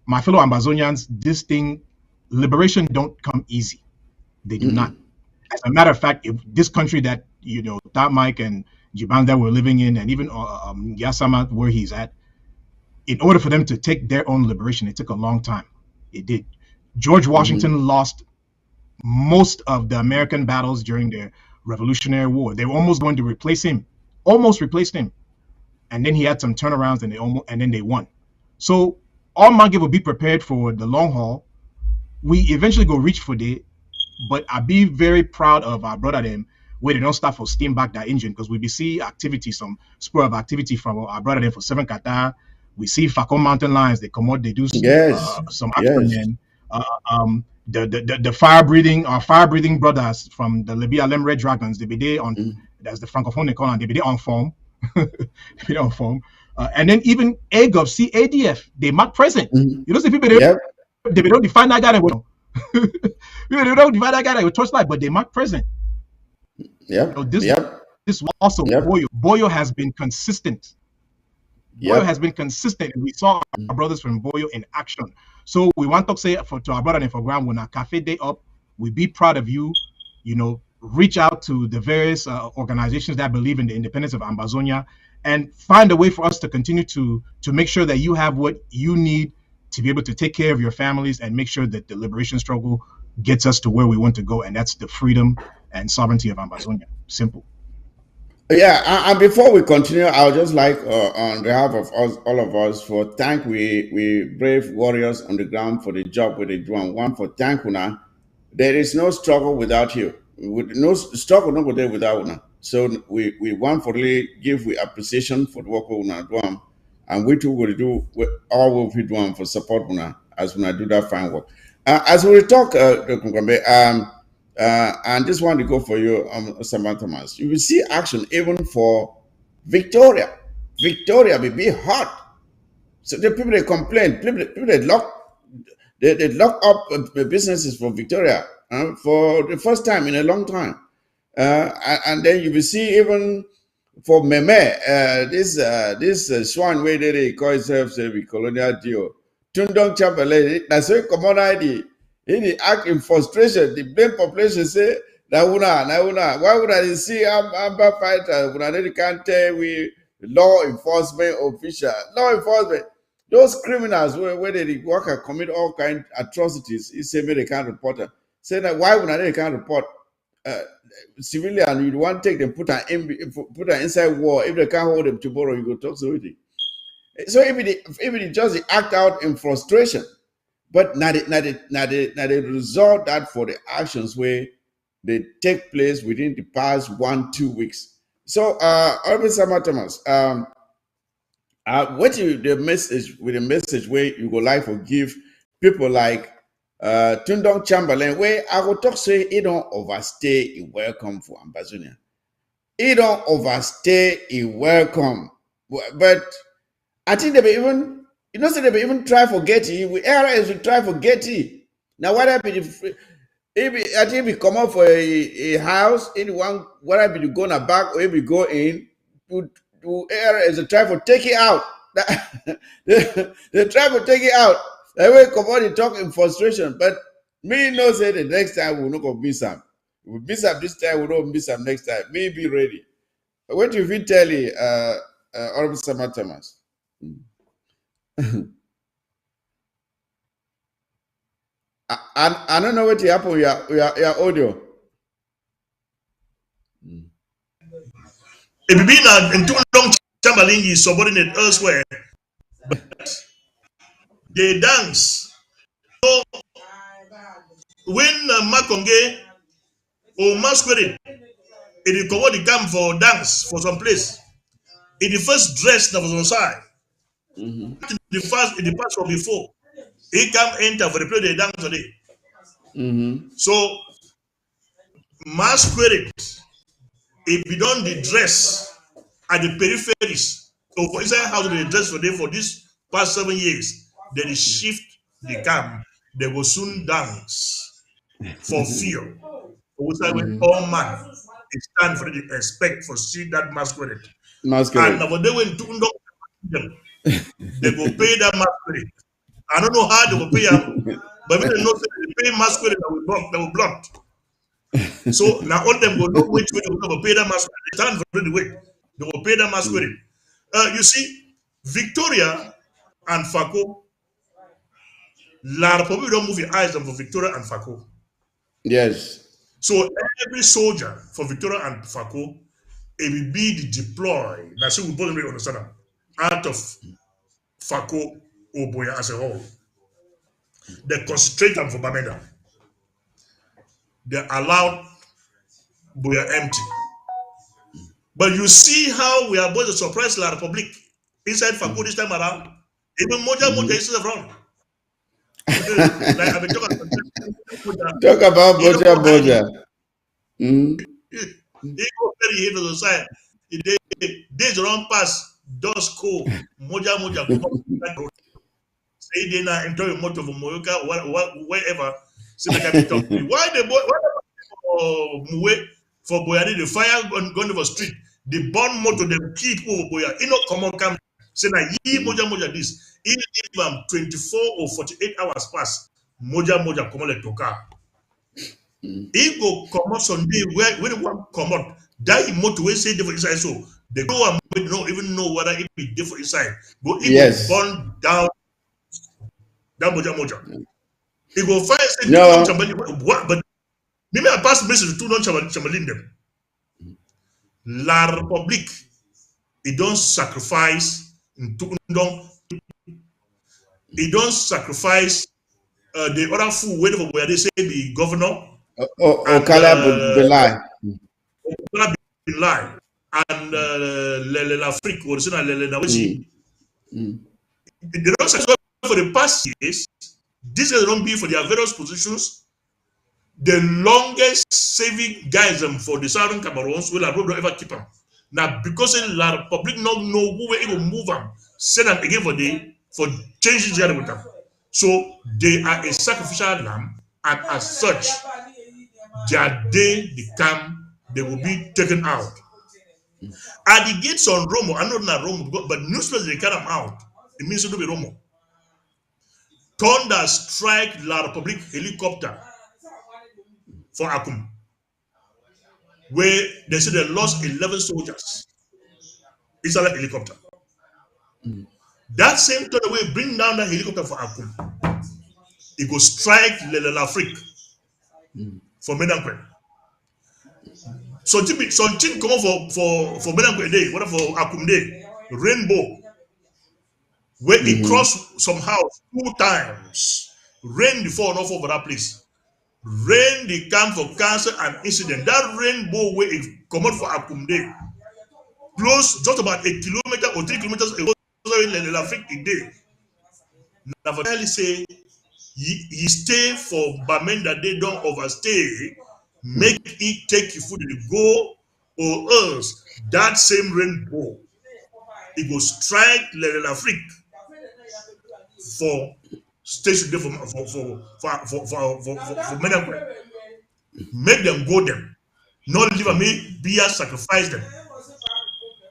my fellow Ambazonians, this thing, liberation don't come easy. They do not. As a matter of fact, if this country that that Mike and Jibanda were living in, and even Yasama where he's at, in order for them to take their own liberation, it took a long time. It did. George Washington lost most of the American battles during the Revolutionary War. They were almost going to replace him, and then he had some turnarounds, and then they won. So all Mange will be prepared for the long haul. We eventually go reach for the, but I be very proud of our brother them where they don't start for steam back that engine, because we see activity, some spur of activity from our brother them for 7 Qatar. We see Falcon Mountain Lions, they come out, they do some action. The fire breathing brothers from the Libya Lem Red Dragons, they be there on that's the Francophone they call them, they be there on form. And then even AGOV, CADF, they mark present. You know, see people they don't define that guy with they don't define that guy with torchlight, but they mark present. This also Boyo has been consistent. Boyo has been consistent, and we saw our brothers from Boyo in action. So we want to say to our brother and for ground when our cafe day up, we be proud of you. reach out to the various organizations that believe in the independence of Ambazonia and find a way for us to continue to make sure that you have what you need to be able to take care of your families and make sure that the liberation struggle gets us to where we want to go, and that's the freedom and sovereignty of Ambazonia. Simple. Yeah, and before we continue, I would just like, on behalf of us, all of us, for thank we brave warriors on the ground for the job we do, and one for thank una. There is no struggle without you. With no struggle, no go there without una. So we want for really give we appreciation for the work we una do, and we too will do all we do for support una as we do that fine work. As we talk, Dr. Kwame, and this one to go for you, Samantha Thomas. You will see action even for Victoria. Victoria will be hot. So the people they complain, people they lock up businesses for Victoria for the first time in a long time. And then you will see even for Meme, this swan way they call itself the colonial deal. Tundong Chamberlain, that's a common idea. He act in frustration. The main population say, "Nauna, why would I see Amba fighter when I can't tell we law enforcement official, law enforcement, those criminals where they work and commit all kind of atrocities." He say, "They can't report it." Say that why would they can't report civilian? You want to take them put an inside war. If they can't hold them tomorrow, you go talk to it. So if it just act out in frustration. But now they result that for the actions where they take place within the past 1-2 weeks. So, Officer Thomas, what you the message where you go like for give people like Tundong Chamberlain, where I will talk say he don't overstay a welcome for Ambazonia. He don't overstay a welcome, but I think they be even. You know, so they even try for Getty. We areas we try for Getty. Now, what happened if I think we come up for a house, anyone, what happened to go in the back or if we go in, to areas they try for take it out. They try for take it out. They will come on and talk in frustration. But me no say the next time we're not going to miss them. We miss them this time, we don't miss them next time. Me be ready. What do you tell you, Officer Thomas? I don't know what happened with your audio. If you been in too long, Chamberlain is subordinate elsewhere, but they dance. So when Makonge or Masquerade, it come the camp for dance for some place. In the first dress that was on side, the past from before, he come enter for the play they dance today. So Masquerade, if you don't the dress at the peripheries of inside how they dress for them for this past 7 years, then they shift the camp, they will soon dance for fear. When all man is stand for the expect for see that masquerade. And when they went to them, they will pay that masquerade. I don't know how they will pay them, but when they know that they pay masquerade, they will block. So now all them will know which way they will pay that masquerade. They stand for the way. They will pay that masquerade. You see, Victoria and Fako, lot of people don't move your eyes on for Victoria and Fako. Yes. So every soldier for Victoria and Fako, it will be the deploy. That's what we both really understand out of Fako or Boya as a whole. They concentrate them for Bamenda. They allowed Boya empty. But you see how we are going to surprise La Republic inside Fako this time around. Even Moja is around. Like I've been talk about Moja. They go very heavy on the side. Days run past, dust cold, Moja come. Say they now enjoy motor from Moyoka, wherever. So they can be talking. Why the boy for Boyani, the fire going over the street, the burn motor them keep over Boya. You know, come on, come. Say now, Moja this. Even if 24 or 48 hours pass, Moja come on the toka. He go come out Sunday where when they want come out. That motor will say different inside. So they go and we don't even know whether it be different inside. But it go Yes. burn down that moja. He go find say two non No. chamberlain. What? But maybe I pass message to two non chamberlain them. La Republique, it don't sacrifice. It don't sacrifice the other fool waiting for where they say the governor and Okala Belai. be lie and l'Afrique or the Nawesi. They don't sacrifice for the past years. This has not been for their various positions. The longest saving guys for the Southern Cameroons will have ever keep them. Now, because the public not know who will even move them, send them again for changing the with them. So they are a sacrificial lamb, and as such, their day they come, they will be taken out. At the gates on Romo, I know not Romo, but newspapers they carry them out. It means to be Romo. Thunder strike La Republic helicopter for Akum, where they say they lost 11 soldiers. It's a helicopter. That same time we bring down the helicopter for Akum. It go strike l'Afrique for Medankwe. So something come for Medankwe day, whatever for Akum day, rainbow, where it crossed some house 2 times. Rain before enough over that place. Rain the come for cancer and incident. That rainbow where it come out for Akum day. Close just about 1 kilometer or 3 kilometers away in Afrique today. Now for say you stay for Bamenda, they don't overstay, make it take you food to go, or else that same rainbow it will strike Afrique for station there for Menakwe. Make them go them. Not leave me be a sacrifice them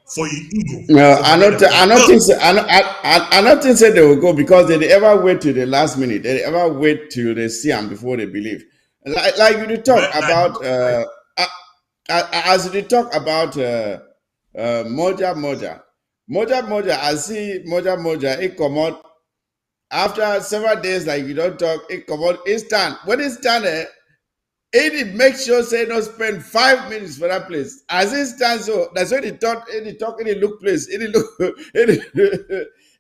for your ego. No, I don't think so. I don't think so they will go because they ever wait to the last minute. They ever wait till they see them before they believe. Like you talk about as you talk about Moja. I see Moja. It come out after several days. Like you don't talk, it come out instant. When it's done, it make sure say not spend 5 minutes for that place. As it stands, so that's why they talk, any look place, any look,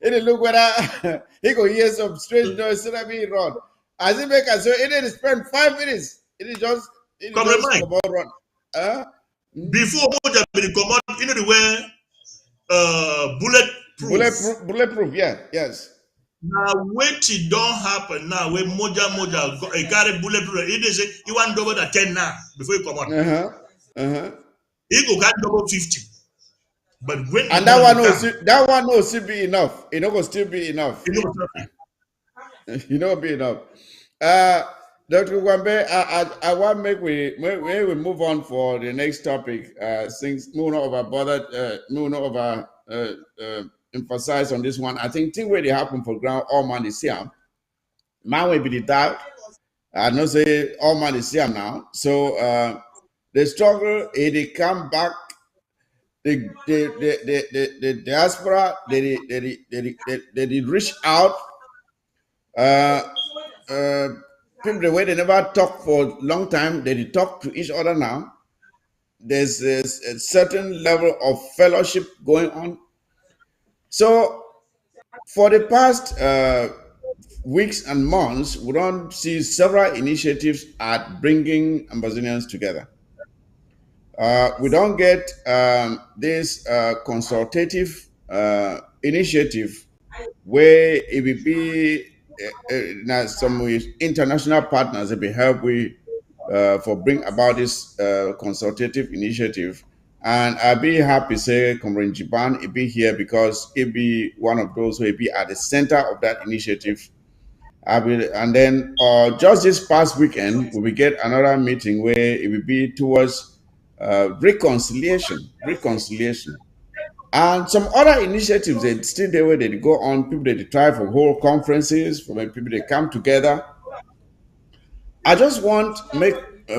any look whether he go hear some strange noise, so that be run. As it make us so it didn't spend 5 minutes. It just come out run. Before Moja come out, the way bulletproof, yeah, yes. Now wait it don't happen now when Moja carry bulletproof. It is he want double the 10 now before you come out. He go get double 50. But when and that one will still be enough. It will still be enough. It will be enough. Dr. Wambe, I want to make we move on for the next topic. Since no over bothered, no over emphasize on this one. I think where they happen for ground, all man is here. Man will be the doubt. I know say all man is here now. So the struggle, they come back. The diaspora, they reach out. People the way they never talk for a long time, they talk to each other now. There's a certain level of fellowship going on. So for the past weeks and months, we don't see several initiatives at bringing Ambazonians together. We don't get this consultative initiative where it will be some international partners that will help we for bring about this consultative initiative. And I'll be happy to say Comrade Jiban will be here because he'll be one of those who will be at the center of that initiative. And then just this past weekend, we will get another meeting where it will be towards reconciliation. And some other initiatives that still there where they go on, people that try for whole conferences, for people that come together. I just want to make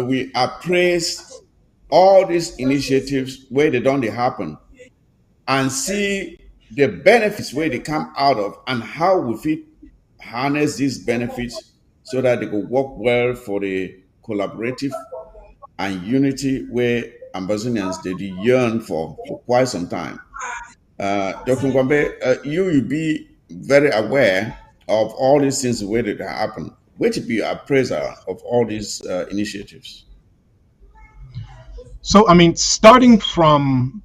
we appraise all these initiatives where they happen and see the benefits where they come out of and how we fit harness these benefits so that they will work well for the collaborative and unity where Ambazonians they yearn for quite some time. Dr. Ngwambe, you will be very aware of all these things where they happen. Where to be appraiser of all these initiatives? So, I mean, starting from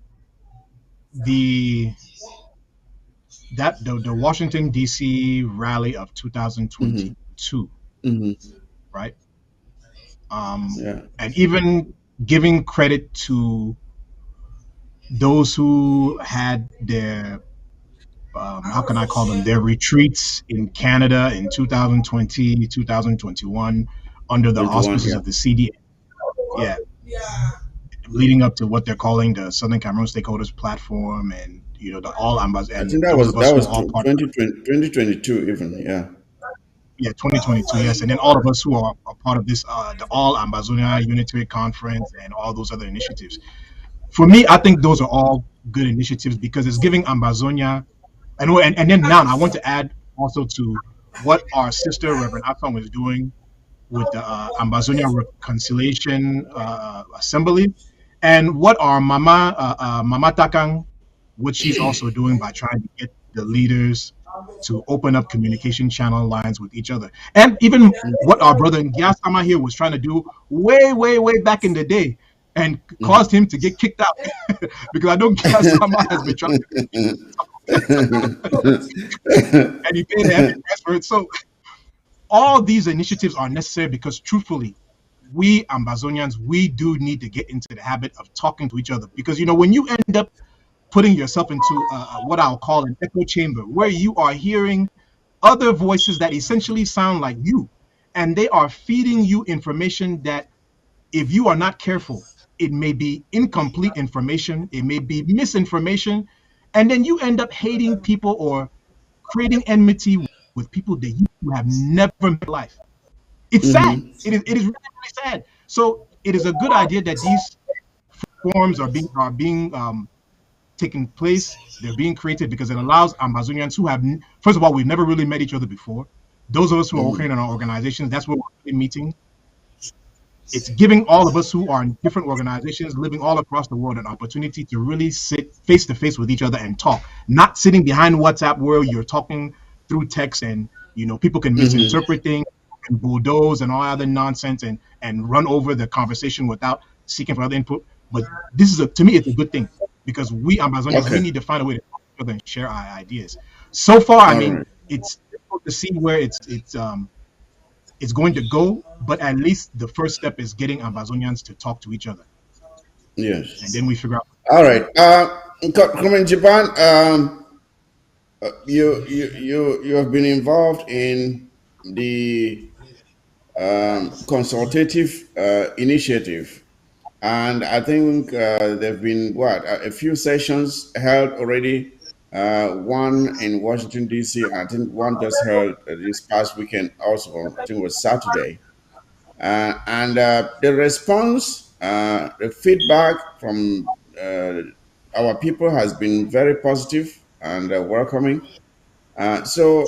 the the Washington D.C. rally of 2022, Mm-hmm. right? Yeah. And even giving credit to those who had their how can I call them, their retreats in Canada in 2020, 2021, under the 21, auspices yeah. of the CDA. Yeah, leading up to what they're calling the Southern Cameroon Stakeholders Platform, and the all ambas, I and think those of us that who was are all part of 2022 even, yeah. 2022, yes, and then all of us who are part of this the All Ambazonia Unitary Conference and all those other initiatives. For me, I think those are all good initiatives because it's giving Ambazonia, and then now I want to add also to what our sister Reverend Afam was doing with the Ambazonia Reconciliation Assembly, and what our Mama Takang, what she's also doing by trying to get the leaders to open up communication channel lines with each other, and even what our brother Ngiasama here was trying to do way back in the day, and caused him to get kicked out because I know Ngiasama has been trying to, and he paid a heavy price for it. So all these initiatives are necessary because truthfully, we Ambazonians, we do need to get into the habit of talking to each other, because when you end up putting yourself into what I'll call an echo chamber where you are hearing other voices that essentially sound like you, and they are feeding you information that, if you are not careful, it may be incomplete information, it may be misinformation, and then you end up hating people or creating enmity with people that you have never met in life. It's sad. Mm-hmm. It is really, really sad. So it is a good idea that these forums are being taking place. They're being created because it allows Amazonians who have, first of all, we've never really met each other before. Those of us who are working in our organizations, that's where we're really meeting. It's giving all of us who are in different organizations living all across the world an opportunity to really sit face to face with each other and talk, not sitting behind WhatsApp where you're talking through text, and people can Mm-hmm. misinterpret things and bulldoze and all other nonsense, and run over the conversation without seeking for other input. But this is to me, it's a good thing because we Amazonians, we Okay. need to find a way to talk to each other and share our ideas. So far, I All mean, right. it's difficult to see where it's going to go, but at least the first step is getting Amazonians to talk to each other, and Yes. then we figure out. All right. Coming Japan, you have been involved in the consultative initiative, and I think there've been a few sessions held already. One in Washington D.C. and I think one just held this past weekend. Also, I think it was Saturday. And the response, the feedback from our people has been very positive and welcoming. So,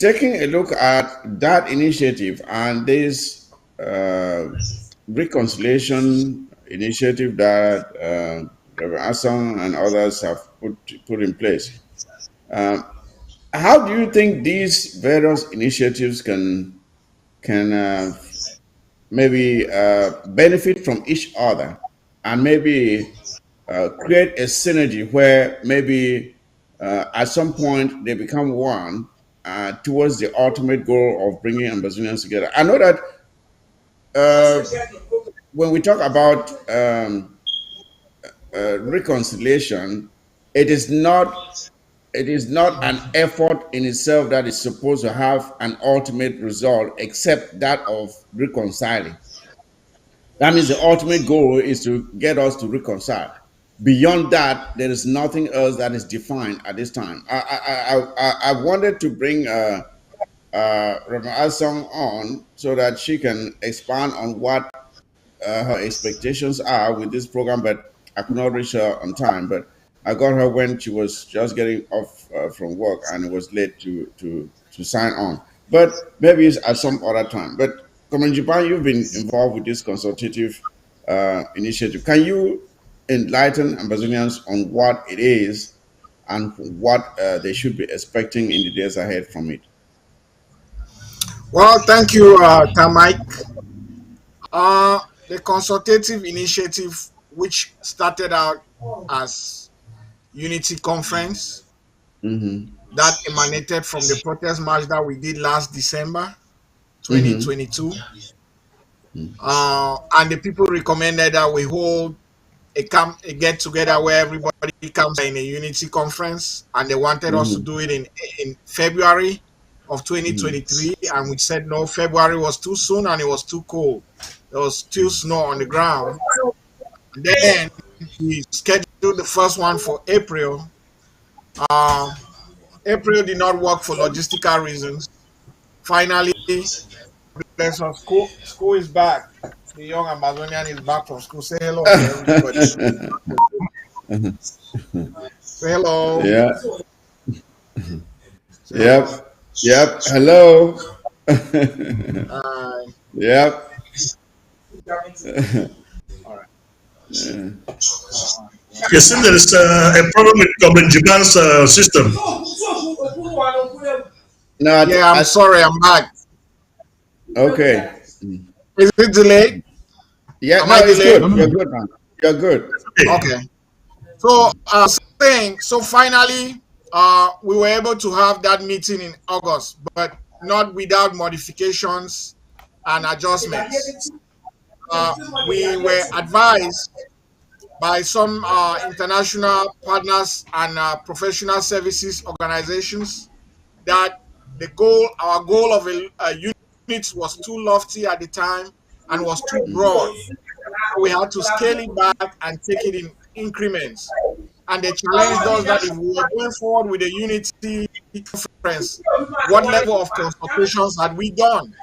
taking a look at that initiative and this reconciliation initiative that Reverend Asson and others have put in place, how do you think these various initiatives can maybe benefit from each other and maybe create a synergy where maybe at some point they become one towards the ultimate goal of bringing Ambazonians together? I know that when we talk about reconciliation, it is not an effort in itself that is supposed to have an ultimate result except that of reconciling. That means the ultimate goal is to get us to reconcile. Beyond that, there is nothing else that is defined at this time. I wanted to bring Reverend Asong on so that she can expand on what her expectations are with this program, but I could not reach her on time. But I got her when she was just getting off from work and it was late to sign on. But maybe it's at some other time. But Comrade Japan, you've been involved with this consultative initiative. Can you enlighten Amazonians on what it is and what they should be expecting in the days ahead from it? Well, thank you, Tamike. The consultative initiative, which started out as Unity Conference, Mm-hmm. that emanated from the protest march that we did last December Mm-hmm. 2022. And the people recommended that we hold a get together where everybody comes in a Unity Conference, and they wanted us to Mm-hmm. do it in February of Mm-hmm. 2023, and we said no, February was too soon and it was too cold. There was still snow on the ground. Then we scheduled the first one for April. Uh, April did not work for logistical reasons. Finally, bless us, school is back. The young Amazonian is back from school. Say hello to everybody. Say hello. Yeah. Say Yep. hello. Yep. Hello. Uh, Yep. all right. It seems there is a problem with Comrade Japan's system. No, Yeah, I'm sorry, I'm back. okay. Is it delayed? Yeah, Am no, I it's delayed? good. You're good, man. You're good. Okay. So, so finally, we were able to have that meeting in August, but not without modifications and adjustments. We were advised by some international partners and professional services organizations that our goal of a unit was too lofty at the time and was too broad. We had to scale it back and take it in increments. And they challenged us that if we were going forward with a unity conference, what level of consultations had we done?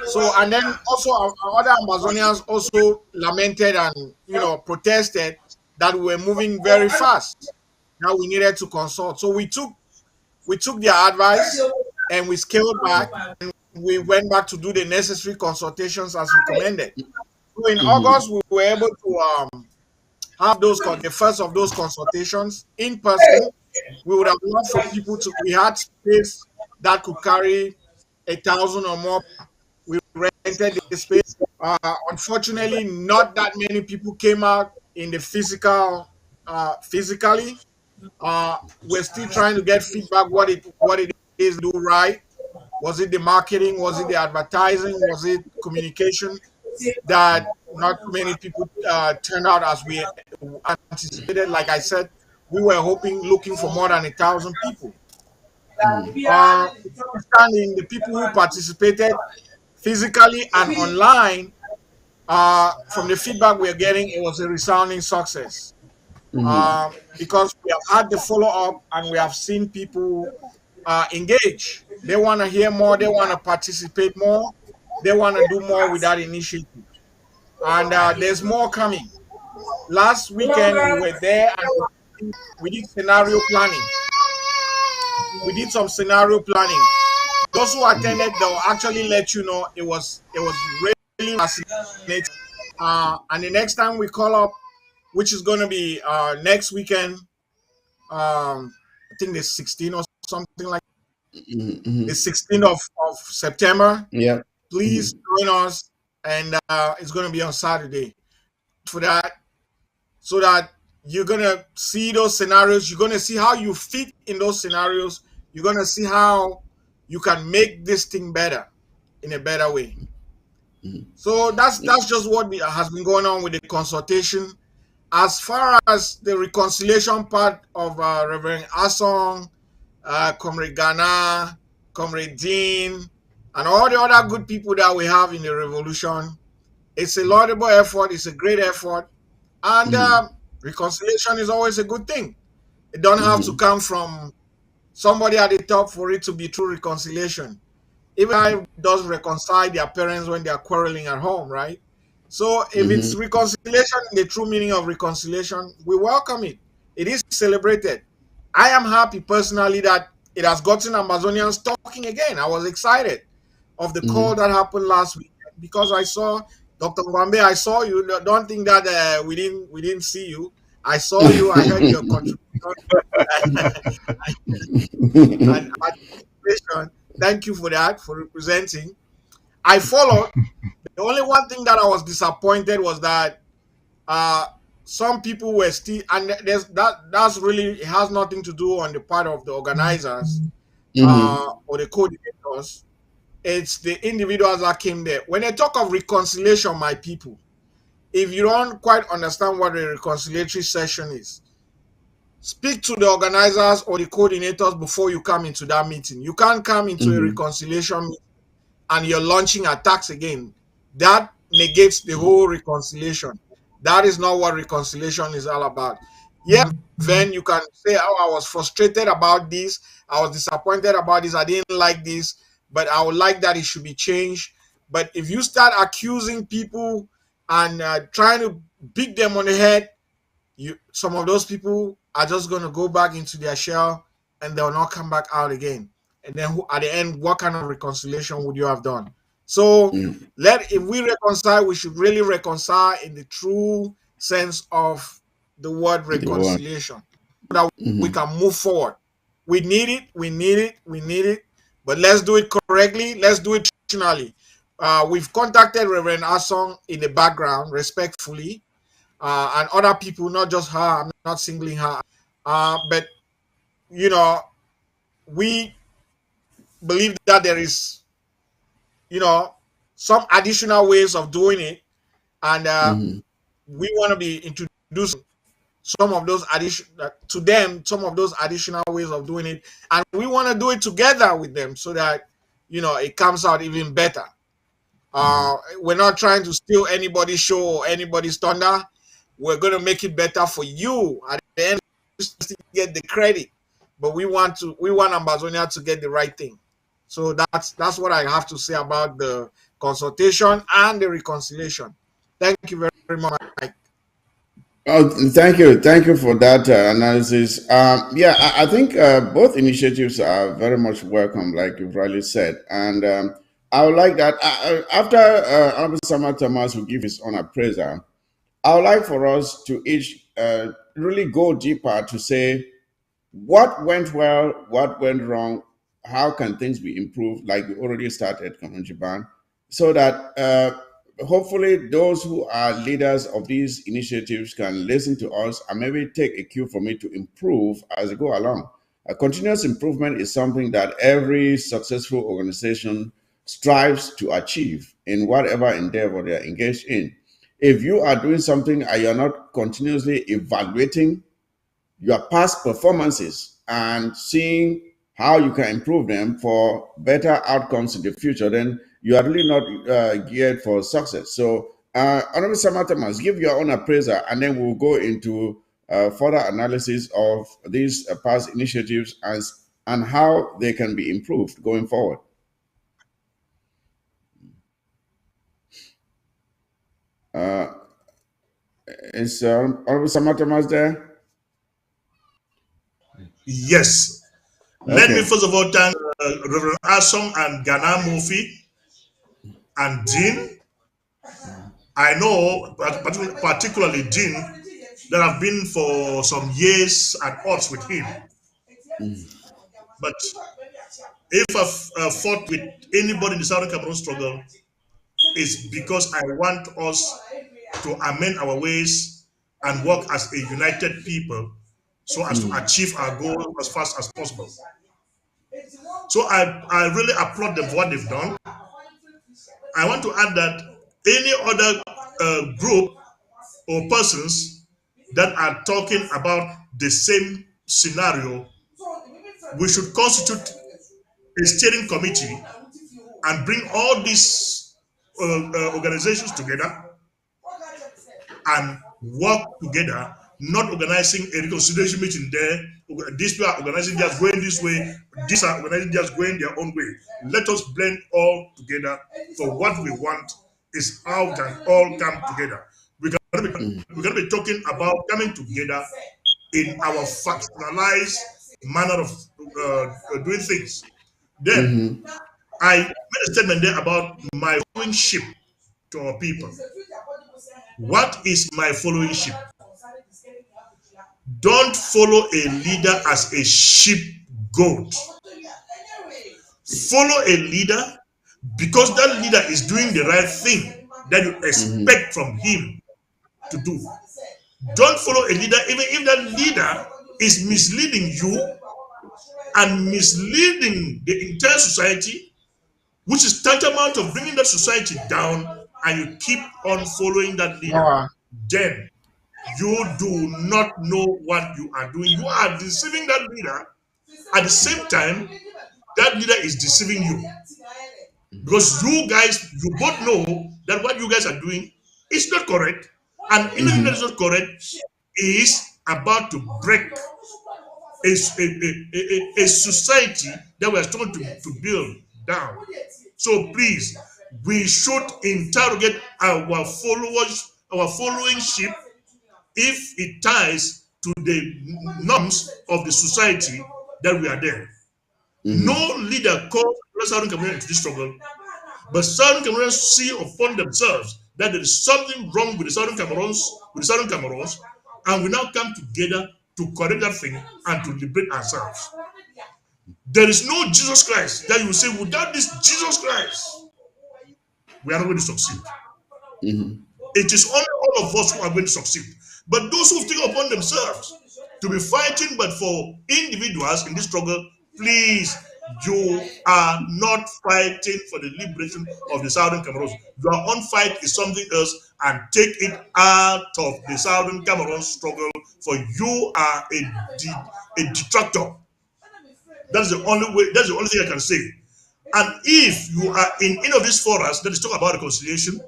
So, and then also our other Amazonians also lamented and protested that we were moving very fast. Now we needed to consult. So we took their advice and we scaled back. We went back to do the necessary consultations as recommended. So in Mm-hmm. August, we were able to have the first of those consultations in person. We would have loved for people to. We had space that could carry 1,000 or more. We rented the space. Unfortunately, not that many people came out in the physically. We're still trying to get feedback what it is to do right. Was it the marketing? Was it the advertising? Was it communication? That not many people turned out as we anticipated. Like I said, we were looking for more than 1,000 people. Understanding the people who participated physically and online, from the feedback we're getting, it was a resounding success. Mm-hmm. Because we have had the follow up and we have seen people engage. They want to hear more, they want to participate more, they want to do more with that initiative. And there's more coming. Last weekend we were there and we did scenario planning. We did some scenario planning. Those who attended, they'll actually let you know it was really fascinating. And the next time we call up, which is going to be next weekend, I think the 16th or something like the Mm-hmm. 16th of September. Yeah. Please Mm-hmm. join us, and it's going to be on Saturday for that, so that you're going to see those scenarios. You're going to see how you fit in those scenarios. You're going to see how you can make this thing better in a better way. So that's just what has been going on with the consultation. As far as the reconciliation part of Reverend Asong, Comrade Ghana, Comrade Dean, and all the other good people that we have in the revolution, it's a laudable effort. It's a great effort, and Mm-hmm. reconciliation is always a good thing. It don't have to Mm-hmm. come from somebody at the top for it to be true reconciliation. Even I does reconcile their parents when they are quarreling at home, right? So if it's reconciliation in the true meaning of reconciliation, we welcome it. It is celebrated. I am happy personally that it has gotten Amazonians talking again. I was excited of the call that happened last week because I saw Dr. Mwambe. I saw you. Don't think that we didn't see you. I saw you. I heard your contribution and participation. Thank you for that, for representing. I followed. The only one thing that I was disappointed was that uh, some people were still, and that's really, it has nothing to do on the part of the organizers or the coordinators. It's the individuals that came there. When I talk of reconciliation, my people, if you don't quite understand what a reconciliatory session is, speak to the organizers or the coordinators before you come into that meeting. You can't come into a reconciliation meeting and you're launching attacks again. That negates the whole reconciliation. That is not what reconciliation is all about. Yeah, then you can say, oh, I was frustrated about this, I was disappointed about this, I didn't like this, but I would like that it should be changed. But if you start accusing people and trying to beat them on the head, some of those people are just going to go back into their shell and they'll not come back out again. And then at the end, what kind of reconciliation would you have done? So if we reconcile, we should really reconcile in the true sense of the word reconciliation, so that we can move forward. We need it, we need it, we need it, but let's do it correctly. Let's do it traditionally. We've contacted Reverend Asong in the background, respectfully, and other people, not just her. I'm not singling her, but we believe that there is, some additional ways of doing it, and we want to be introducing some of those some of those additional ways of doing it, and we want to do it together with them so that it comes out even better. We're not trying to steal anybody's show or anybody's thunder. We're going to make it better for you. At the end, to get the credit, but we want Ambazonia to get the right thing. So that's what I have to say about the consultation and the reconciliation. Thank you very much, Mike. Oh, thank you for that analysis. Yeah, I think both initiatives are very much welcome, like you've rightly said, and I would like that after Honorable Sama Thomas will give his own appraisal. I would like for us to each really go deeper to say what went well, what went wrong, how can things be improved, like we already started, Kamanjiban, so that hopefully those who are leaders of these initiatives can listen to us and maybe take a cue from it to improve as they go along. A continuous improvement is something that every successful organization strives to achieve in whatever endeavor they are engaged in. If you are doing something and you're not continuously evaluating your past performances and seeing how you can improve them for better outcomes in the future, then you are really not geared for success. So, Honorable Samantha must give your own appraiser, and then we'll go into further analysis of these past initiatives and how they can be improved going forward. Is Honorable Samantha there? Yes. Let me first of all thank Reverend Asom and Ghana Murphy and Dean. I know, particularly Dean, that have been for some years at odds with him. But if I've fought with anybody in the Southern Cameroon struggle, it's because I want us to amend our ways and work as a united people so as to achieve our goal as fast as possible. So I really applaud them for what they've done. I want to add that any other group or persons that are talking about the same scenario, we should constitute a steering committee and bring all these organizations together and work together not organizing a reconciliation meeting there. These people are organizing just going this way. These are organizing just going their own way. Let us blend all together for what we want is how we can all come together. We're going to be talking about coming together in our factionalized manner of doing things. Then I made a statement there about my following sheep to our people. What is my following sheep? Don't follow a leader as a sheep goat. Follow a leader because that leader is doing the right thing that you expect from him to do. Don't follow a leader even if that leader is misleading you and misleading the entire society, which is tantamount of bringing that society down, and you keep on following that leader. Then you do not know what you are doing. You are deceiving that leader. At the same time, that leader is deceiving you. Because you guys, you both know that what you guys are doing is not correct. And anything that is not correct is about to break a society that we are trying to build down. So please, we should interrogate our followers, our following sheep, if it ties to the norms of the society that we are there. No leader calls the Southern Cameroon into this struggle, but Southern Cameroons see upon themselves that there is something wrong with the Southern Cameroons, and we now come together to correct that thing and to liberate ourselves. There is no Jesus Christ that you will say, without this Jesus Christ, we are not going to succeed. It is only all of us who are going to succeed. But those who take upon themselves to be fighting, but for individuals in this struggle, please, you are not fighting for the liberation of the Southern Cameroons. Your own fight is something else, and take it out of the Southern Cameroon struggle, for you are a detractor. That's the only way, that's the only thing I can say. And if you are in any of these forums that is talk about reconciliation,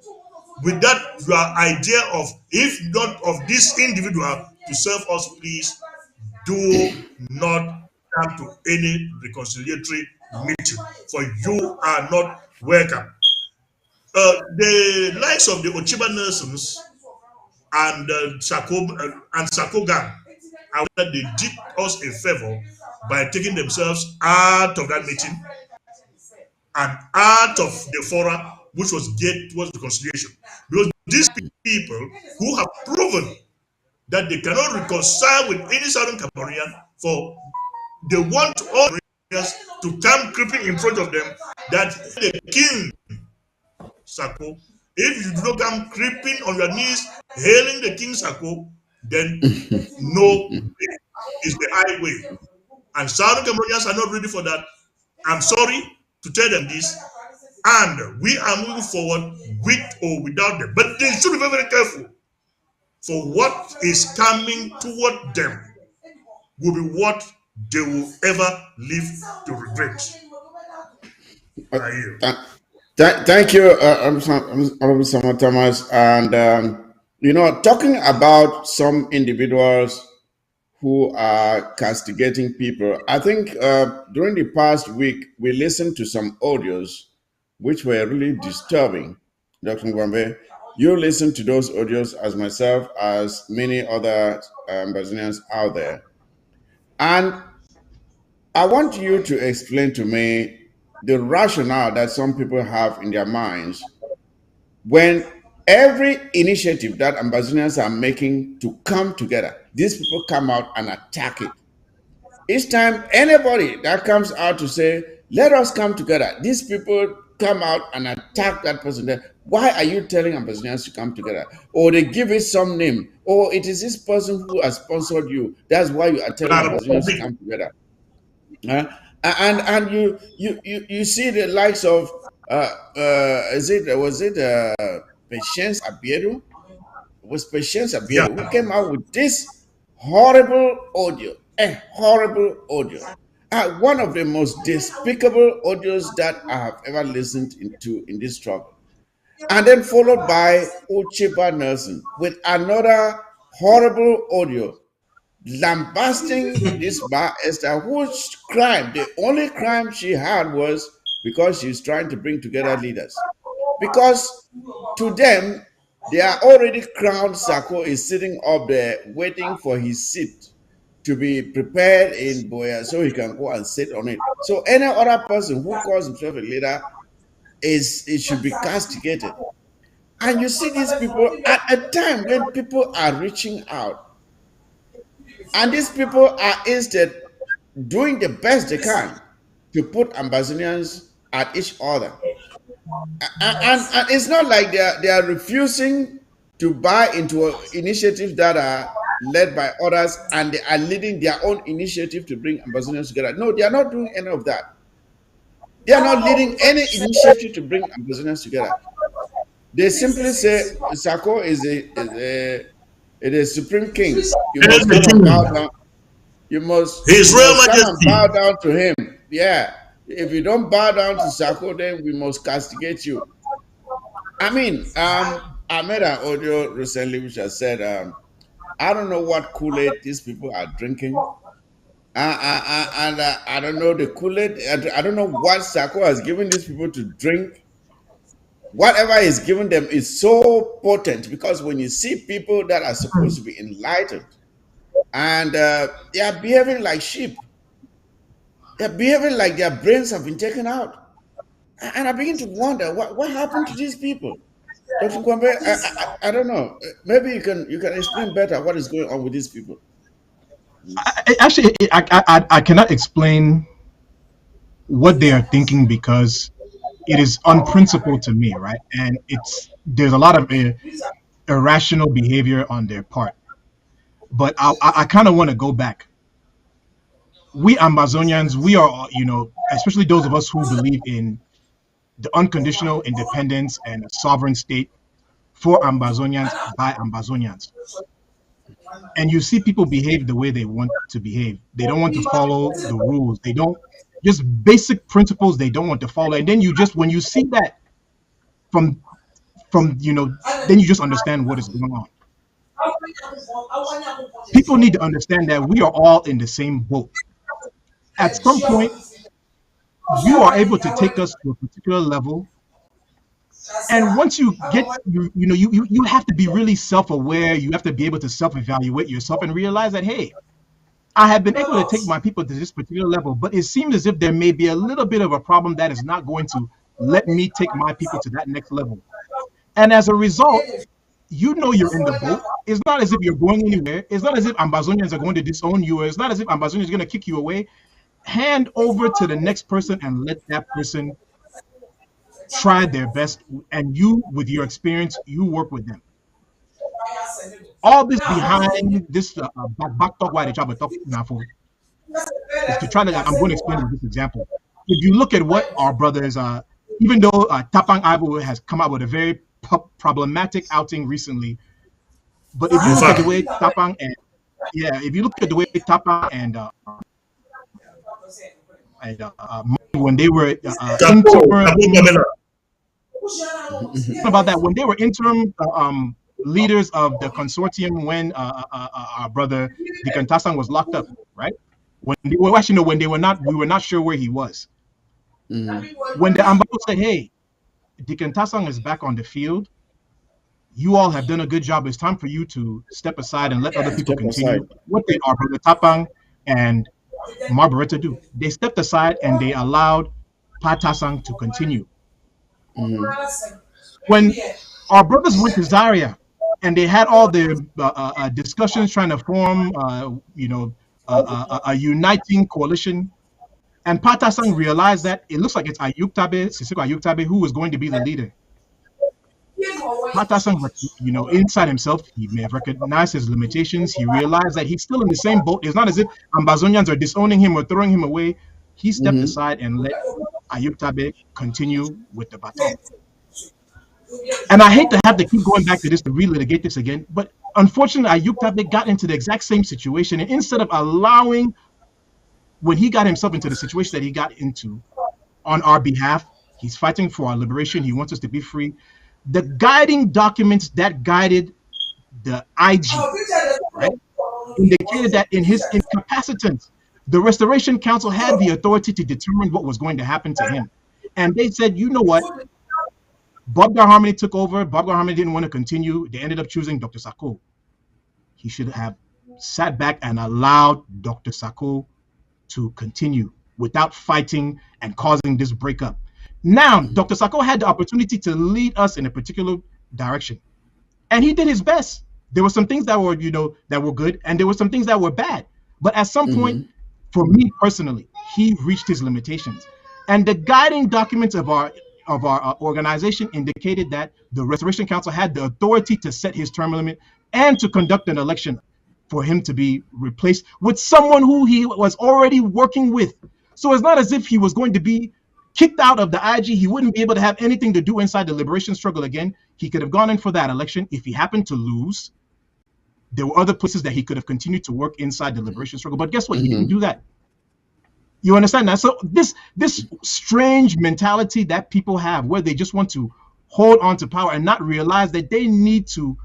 with that your idea of, if not of this individual to serve us, please do not come to any reconciliatory meeting, for you are not welcome. The likes of the Ochiba Nelsons and Sako gang, they did us a favor by taking themselves out of that meeting and out of the forum which was geared towards reconciliation. Because these people who have proven that they cannot reconcile with any Southern Cameroonian, for they want all Cameroonians to come creeping in front of them, that the king, Sako, if you do not come creeping on your knees, hailing the king Sako, then no is the highway. And Southern Cameroonians are not ready for that. I'm sorry to tell them this. And we are moving forward with or without them. But they should be very, very careful. For what is coming toward them will be what they will ever live to regret. Thank you, Honorable Samuel Thomas. And, talking about some individuals who are castigating people, I think during the past week, we listened to some audios which were really disturbing. Dr. Ngwambe, you listened to those audios as myself, as many other Brazilians out there. And I want you to explain to me the rationale that some people have in their minds when every initiative that Ambazonians are making to come together, these people come out and attack it. Each time anybody that comes out to say, let us come together, these people come out and attack that person. Why are you telling Ambazonians to come together? Or they give it some name. Or it is this person who has sponsored you. That's why you are telling Ambazonians to come together. And you see the likes of was it Patience Abieru? It was Patience Abieru who came out with this horrible audio, a horrible audio. One of the most despicable audios that I have ever listened to in this struggle. And then followed by Ochiba Nelson with another horrible audio lambasting this Bar Esther, whose crime, the only crime she had was because she's trying to bring together leaders. Because to them, they are already crowned. Sako is sitting up there waiting for his seat to be prepared in Boya so he can go and sit on it. So any other person who calls himself a leader it should be castigated. And you see these people at a time when people are reaching out, and these people are instead doing the best they can to put Ambazonians at each other. And it's not like they are refusing to buy into initiatives that are led by others and they are leading their own initiative to bring Ambazonians together. No, they are not doing any of that. They are not leading any initiative to bring Ambazonians together. They simply say Sako is a supreme king. You must come and bow down. You must come and bow down to him. Yeah. If you don't bow down to Sako, then we must castigate you. I mean, I made an audio recently which I said, I don't know what Kool-Aid these people are drinking. And I don't know the Kool-Aid. I don't know what Sako has given these people to drink. Whatever is given them is so potent, because when you see people that are supposed to be enlightened and they are behaving like sheep, they're behaving like their brains have been taken out. And I begin to wonder what happened to these people. Dr. Kwambe, I don't know. Maybe you can explain better what is going on with these people. I cannot explain what they are thinking because it is unprincipled to me, right? And there's a lot of irrational behavior on their part. But I kind of want to go back. We Ambazonians, we are, especially those of us who believe in the unconditional independence and a sovereign state for Ambazonians by Ambazonians. And you see people behave the way they want to behave. They don't want to follow the rules. They don't, just basic principles they don't want to follow. And then when you see that from then you just understand what is going on. People need to understand that we are all in the same boat. At some point, you are able to take us to a particular level. And once you get, you have to be really self-aware. You have to be able to self-evaluate yourself and realize that, hey, I have been able to take my people to this particular level, but it seems as if there may be a little bit of a problem that is not going to let me take my people to that next level. And as a result, you're in the boat. It's not as if you're going anywhere. It's not as if Ambazonians are going to disown you. It's not as if Ambazonians are going to kick you away. Hand over to the next person and let that person try their best. And you, with your experience, you work with them. All this behind this back talk, why they try to talk now for is to try to. I'm going to explain with this example. If you look at what our brothers, even though Tapang Ivo has come out with a very problematic outing recently, but if you look at the way Tapang when they were when they were interim leaders of the consortium when our brother Deacon Tasang was locked up, right? When they were not, we were not sure where he was. When the ambassador said, "Hey, Deacon Tasang is back on the field. You all have done a good job. It's time for you to step aside and let other people continue." What did our brother Tapang and Margareta do? They stepped aside and they allowed Patasang to continue. When our brothers went to Zaria and they had all their discussions trying to form, a uniting coalition, and Patasang realized that it looks like it's Siseko Ayuk Tabe, who was going to be the leader. Patasang, inside himself, he may have recognized his limitations. He realized that he's still in the same boat. It's not as if Ambazonians are disowning him or throwing him away. He stepped aside and let Ayuk Tabe continue with the baton. And I hate to have to keep going back to this to relitigate this again, but unfortunately, Ayuk Tabe got into the exact same situation. And instead of allowing, when he got himself into the situation that he got into on our behalf, he's fighting for our liberation. He wants us to be free. The guiding documents that guided the IG right, indicated that in his incapacitance, the Restoration Council had the authority to determine what was going to happen to him. And they said, you know what? Bob Harmony took over. Bob Harmony didn't want to continue. They ended up choosing Dr. Sako. He should have sat back and allowed Dr. Sako to continue without fighting and causing this breakup. Now, Dr. Sako had the opportunity to lead us in a particular direction, and he did his best. There were some things that were, that were good, and there were some things that were bad. But at some point, for me personally, he reached his limitations. And the guiding documents of our organization indicated that the Restoration Council had the authority to set his term limit and to conduct an election for him to be replaced with someone who he was already working with. So it's not as if he was going to be kicked out of the IG. He wouldn't be able to have anything to do inside the liberation struggle again. He could have gone in for that election. If he happened to lose, there were other places that he could have continued to work inside the liberation struggle. But guess what? He didn't do that. You understand that? So this strange mentality that people have, where they just want to hold on to power and not realize that they need to,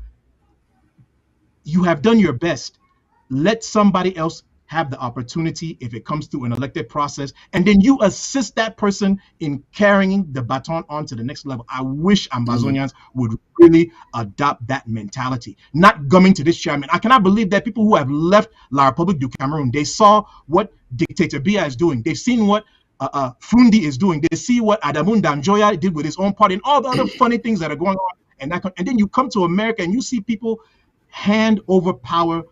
you have done your best. Let somebody else have the opportunity if it comes through an elected process, and then you assist that person in carrying the baton on to the next level. I wish Ambazonians would really adopt that mentality, not coming to this chairman. I cannot believe that people who have left La République du Cameroon, they saw what Dictator Biya is doing. They've seen what Fundi is doing. They see what Adamu Danjoya did with his own party and all the other funny things that are going on. And then you come to America and you see people hand over power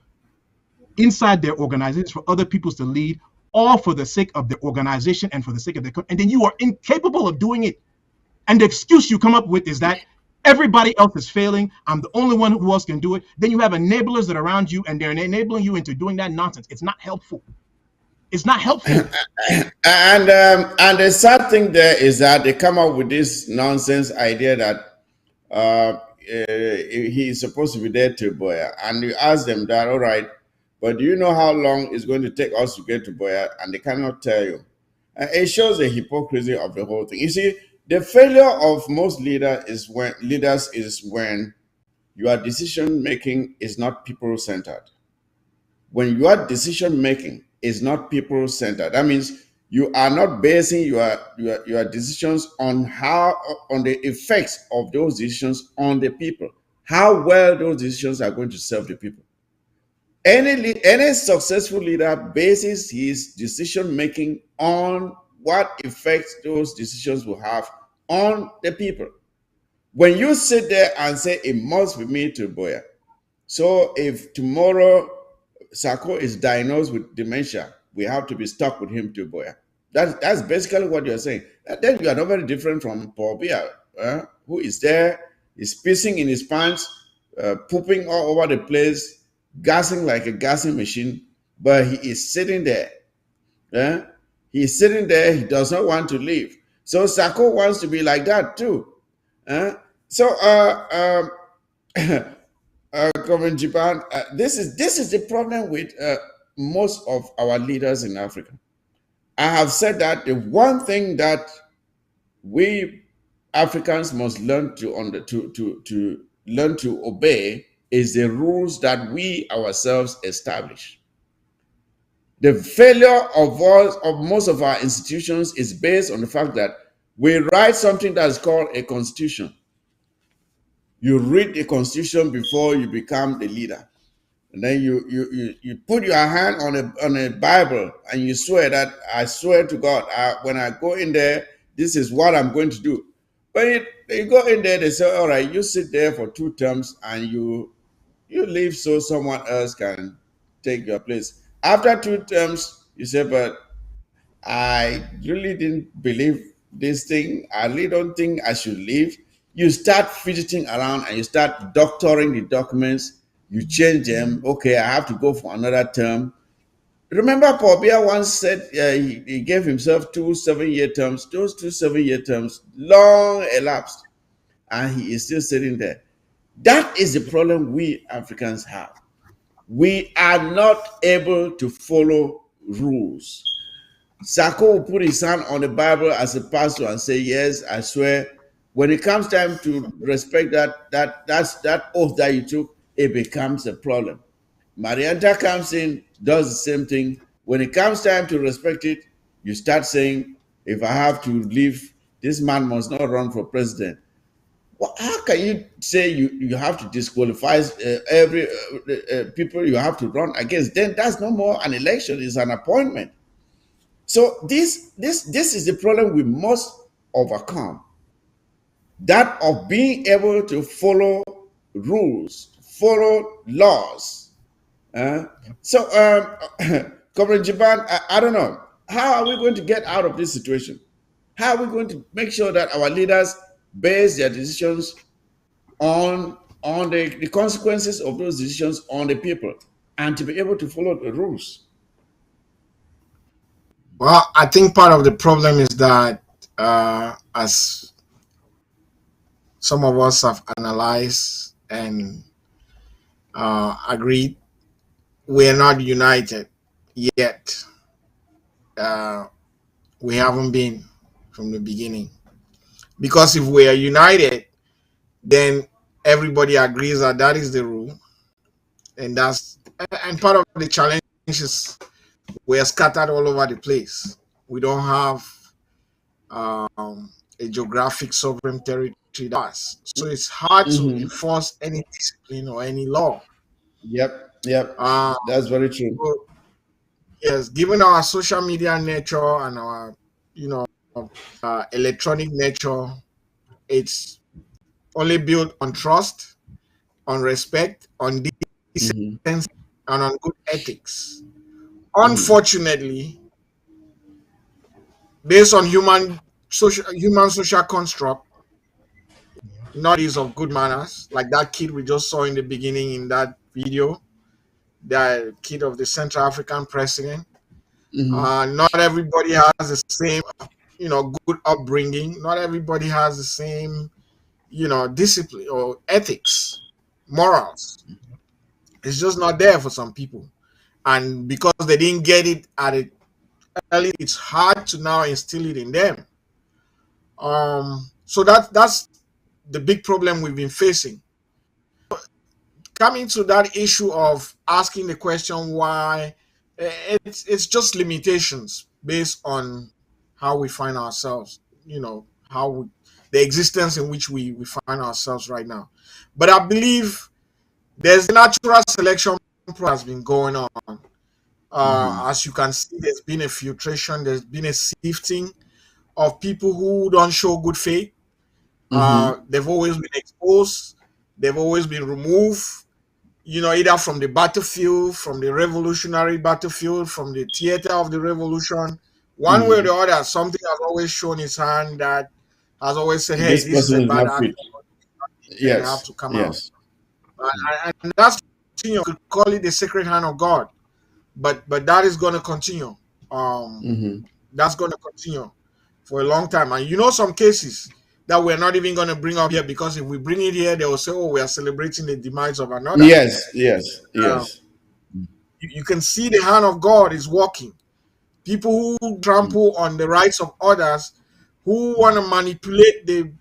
inside their organizations for other people to lead, all for the sake of the organization and for the sake of the country. And then you are incapable of doing it. And the excuse you come up with is that everybody else is failing. I'm the only one who else can do it. Then you have enablers that are around you, and they're enabling you into doing that nonsense. It's not helpful. It's not helpful. And the sad thing there is that they come up with this nonsense idea that he's supposed to be there to Boya, and you ask them that, all right, but do you know how long it's going to take us to get to Boya? And they cannot tell you. It shows the hypocrisy of the whole thing. You see, the failure of most leaders is when your decision making is not people centered. When your decision making is not people centered, that means you are not basing your decisions on the effects of those decisions on the people, how well those decisions are going to serve the people. Any successful leader bases his decision making on what effects those decisions will have on the people. When you sit there and say it must be me to Boya, so if tomorrow Sako is diagnosed with dementia, we have to be stuck with him to Boya. That's basically what you're saying. And then you are not very different from Paul Biya, who is there, is pissing in his pants, pooping all over the place, gassing like a gassing machine, but he is sitting there. He's sitting there. He does not want to leave. So Sako wants to be like that too. Government Japan. This is the problem with most of our leaders in Africa. I have said that the one thing that we Africans must learn to learn to obey is the rules that we ourselves establish. The failure of most of our institutions is based on the fact that we write something that is called a constitution. You read the constitution before you become the leader. And then you put your hand on a Bible and you swear that I swear to God, when I go in there, this is what I'm going to do. But you go in there, they say, all right, you sit there for 2 terms and you leave so someone else can take your place. After 2 terms, you say, but I really didn't believe this thing. I really don't think I should leave. You start fidgeting around and you start doctoring the documents. You change them. Okay, I have to go for another term. Remember, Paul Biya once said he gave himself 2 7-year terms. Those 2 7-year terms long elapsed, and he is still sitting there. That is the problem we Africans have. We are not able to follow rules. Sako will put his hand on the Bible as a pastor and say, yes, I swear. When it comes time to respect that oath that you took, it becomes a problem. Marianta comes in, does the same thing. When it comes time to respect it, you start saying, if I have to leave, this man must not run for president. Well, how can you say you have to disqualify every people you have to run against? Then that's no more an election; it's an appointment. So this is the problem we must overcome. That of being able to follow rules, follow laws. So, Comrade Jiban, I don't know. How are we going to get out of this situation? How are we going to make sure that our leaders base their decisions on the consequences of those decisions on the people and to be able to follow the rules? Well, I think part of the problem is that, as some of us have analyzed and agreed, we are not united yet. We haven't been from the beginning. Because if we are united, then everybody agrees that that is the rule, and part of the challenge is we are scattered all over the place. We don't have a geographic sovereign territory does. So it's hard to enforce any discipline or any law. Yep. That's very true. So, yes, given our social media nature and our, electronic nature, it's only built on trust, on respect, on decency, and on good ethics. Unfortunately, based on human social construct, not is of good manners, like that kid we just saw in the beginning in that video, the kid of the Central African president. Not everybody has the same, good upbringing. Not everybody has the same, discipline or ethics, morals. It's just not there for some people, and because they didn't get it at it early, it's hard to now instill it in them. So that's the big problem we've been facing. Coming to that issue of asking the question why, it's just limitations based on how we find ourselves, the existence in which we find ourselves right now. But I believe there's a natural selection process has been going on. As you can see, there's been a filtration, there's been a sifting of people who don't show good faith. They've always been exposed, they've always been removed, either from the battlefield, from the revolutionary battlefield, from the theater of the revolution. One way or the other, something has always shown its hand that has always said, hey, this is a bad act. You have to come out. And that's, you could call it the sacred hand of God. But that is going to continue. That's going to continue for a long time. And some cases that we're not even going to bring up here, because if we bring it here, they will say, oh, we are celebrating the demise of another. Yes. You can see the hand of God is working. People who trample on the rights of others, who want to manipulate the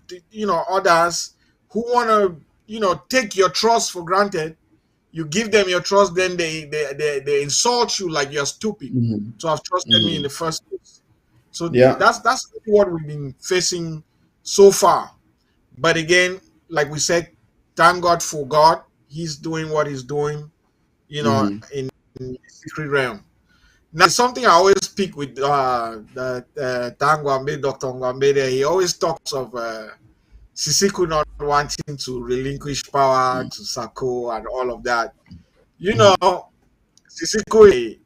others, who want to, take your trust for granted. You give them your trust, then they insult you like you're stupid to have trusted me in the first place. So that's what we've been facing so far. But again, like we said, thank God for God. He's doing what he's doing, in the secret realm. Now, something I always speak with Dr. Ngwambe there. He always talks of Sisiku not wanting to relinquish power to Sako and all of that. Sisiku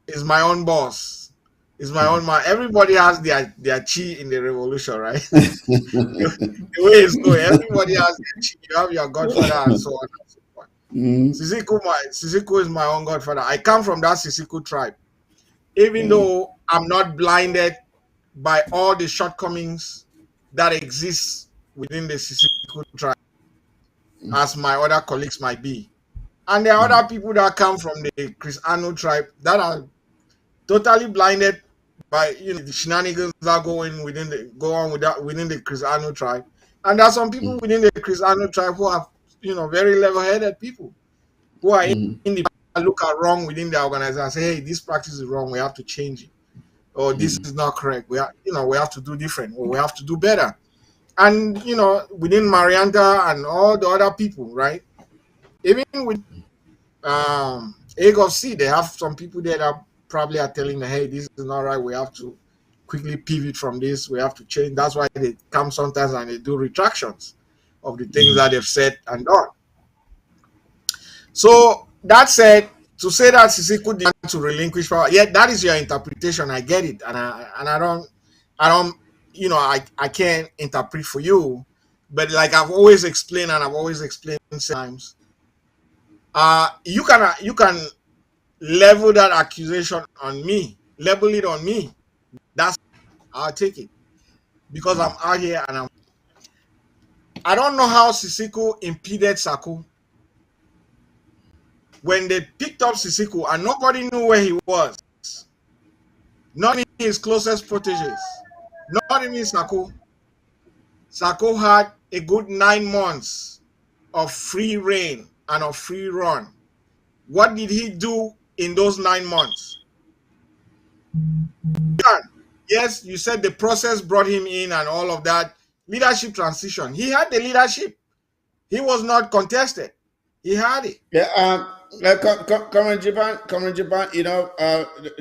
is my own boss. Is my own man. Everybody has their chi in the revolution, right? The way it's going, everybody has their chi. You have your godfather and so on and so forth. Sisiku is my own godfather. I come from that Sisiku tribe. Even though I'm not blinded by all the shortcomings that exist within the Sisiku tribe, as my other colleagues might be. And there are other people that come from the Chris Anu tribe that are totally blinded by the shenanigans that go on within the Chris Anu tribe. And there are some people within the Chris Anu tribe who are very level-headed people who are independent look at wrong within the organization and say, hey, this practice is wrong, we have to change it. Or this is not correct. We have to do different, or we have to do better. And within Marianta and all the other people, right? Even with AGOC, they have some people there that probably are telling them, hey, this is not right. We have to quickly pivot from this. We have to change. That's why they come sometimes and they do retractions of the things that they've said and done. So that said, to say that Sisiku did want to relinquish power, yeah, that is your interpretation. I get it, and I don't, I can't interpret for you. But like I've always explained, and I've always explained times, you can level that accusation on me, level it on me. I'll take it, because I'm out here and I don't know how Sisiku impeded Saku. When they picked up Sisiku and nobody knew where he was, not even his closest proteges, not even Saku. Saku had a good 9 months of free reign and of free run. What did he do in those 9 months? Yes, you said the process brought him in and all of that. Leadership transition. He had the leadership. He was not contested. He had it. Yeah, Comrade Japan,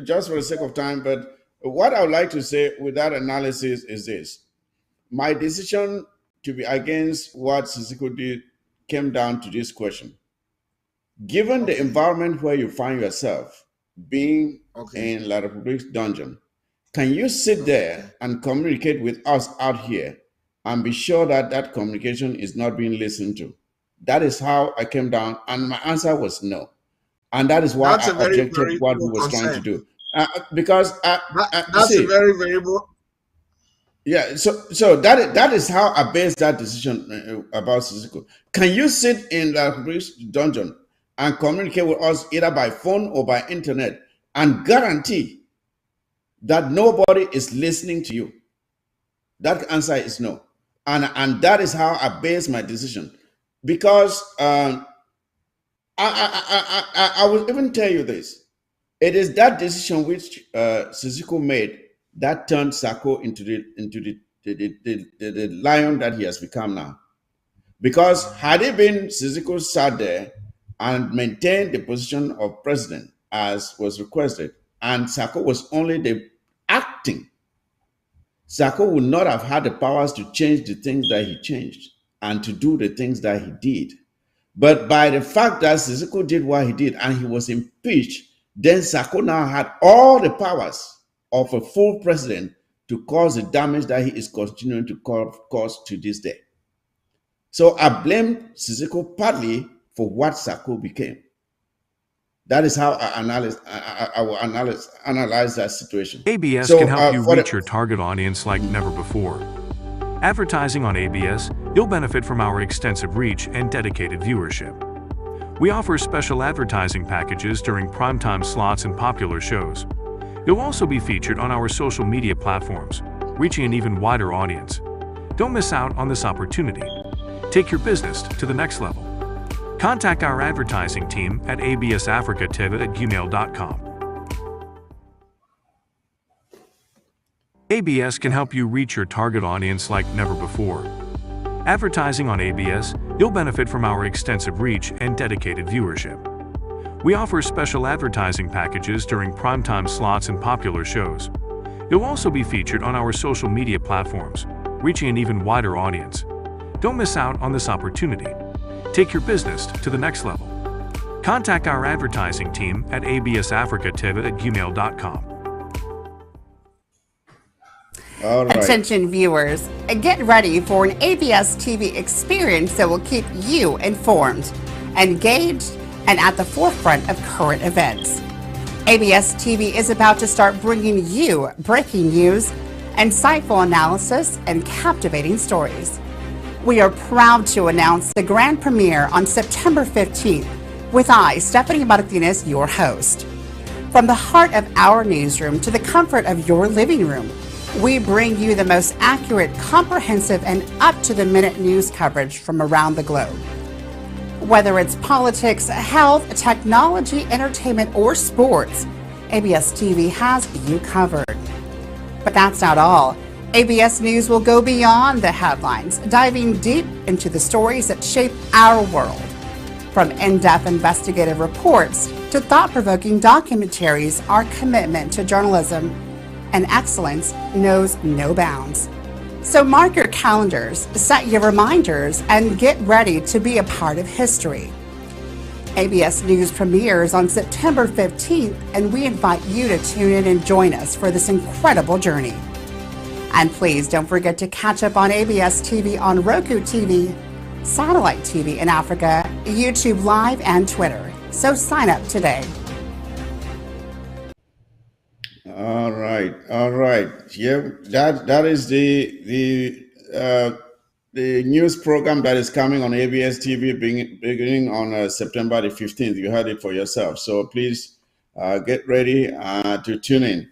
just for the sake of time, but what I would like to say with that analysis is this. My decision to be against what Sisiku did came down to this question. Given the environment where you find yourself, being in La Republique's dungeon, can you sit there and communicate with us out here and be sure that that communication is not being listened to? That is how I came down, and my answer was no. And that is why I objected what we was trying to do. Because that's a very, very good. Yeah, so that is how I based that decision about Sisiku. Can you sit in the dungeon and communicate with us either by phone or by internet and guarantee that nobody is listening to you? That answer is no. And that is how I based my decision. Because I will even tell you this. It is that decision which Sisiku made that turned Sako into the lion that he has become now. Because had it been Sisiku sat there and maintained the position of president as was requested, and Sako was only the acting, Sako would not have had the powers to change the things that he changed and to do the things that he did. But by the fact that Sisiku did what he did and he was impeached, then Sako now had all the powers of a full president to cause the damage that he is continuing to cause to this day. So I blame Sisiku partly for what Sako became. That is how I will analyze that situation. ABS can help you reach your target audience like never before. Advertising on ABS, you'll benefit from our extensive reach and dedicated viewership. We offer special advertising packages during primetime slots and popular shows. You'll also be featured on our social media platforms, reaching an even wider audience. Don't miss out on this opportunity. Take your business to the next level. Contact our advertising team at absafricativ@gmail.com. ABS can help you reach your target audience like never before. Advertising on ABS, you'll benefit from our extensive reach and dedicated viewership. We offer special advertising packages during primetime slots and popular shows. You'll also be featured on our social media platforms, reaching an even wider audience. Don't miss out on this opportunity. Take your business to the next level. Contact our advertising team at absafricativ@gmail.com. All right. Attention viewers, get ready for an ABS TV experience that will keep you informed, engaged, and at the forefront of current events. ABS TV is about to start bringing you breaking news, insightful analysis, and captivating stories. We are proud to announce the grand premiere on September 15th with I, Stephanie Martinez, your host. From the heart of our newsroom to the comfort of your living room, we bring you the most accurate, comprehensive, and up-to-the-minute news coverage from around the globe. Whether it's politics, health, technology, entertainment, or sports, ABS TV has you covered. But that's not all. ABS News will go beyond the headlines, diving deep into the stories that shape our world. From in-depth investigative reports to thought-provoking documentaries, our commitment to journalism and excellence knows no bounds. So mark your calendars, set your reminders, and get ready to be a part of history. ABS News premieres on September 15th, and we invite you to tune in and join us for this incredible journey. And please don't forget to catch up on ABS TV on Roku TV, Satellite TV in Africa, YouTube Live, and Twitter. So sign up today. All right. Yeah, that is the news program that is coming on ABS TV beginning on September the 15th. You heard it for yourself. So please get ready to tune in.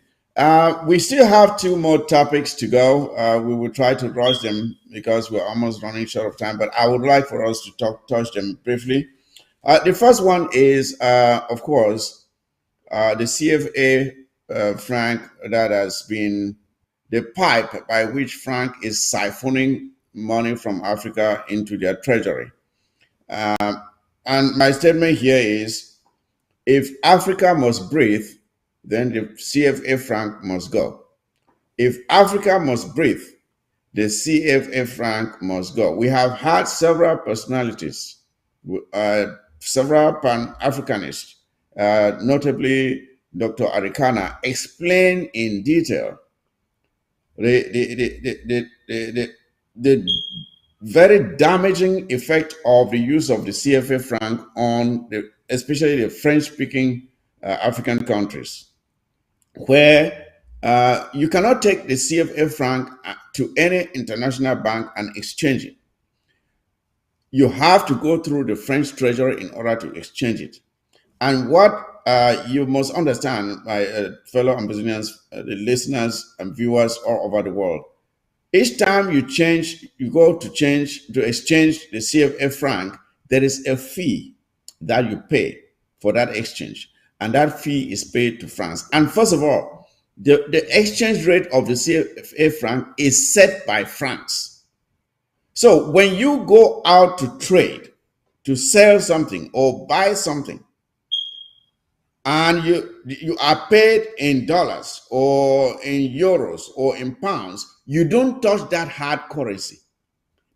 We still have 2 more topics to go. We will try to rush them because we're almost running short of time, but I would like for us to touch them briefly. The first one is, of course, the CFA Franc, that has been the pipe by which Franc is siphoning money from Africa into their treasury. And my statement here is, if Africa must breathe, then the CFA Franc must go. If Africa must breathe, the CFA Franc must go. We have had several personalities, several Pan-Africanists, notably Dr. Arikana, explain in detail the very damaging effect of the use of the CFA franc on especially the French-speaking African countries, where you cannot take the CFA franc to any international bank and exchange it. You have to go through the French treasury in order to exchange it. And what you must understand, my fellow Ambazonians, the listeners and viewers all over the world, each time you go to exchange the CFA franc, there is a fee that you pay for that exchange, and that fee is paid to France. And first of all, the exchange rate of the CFA franc is set by France. So when you go out to trade, to sell something or buy something, and you are paid in dollars or in euros or in pounds, you don't touch that hard currency.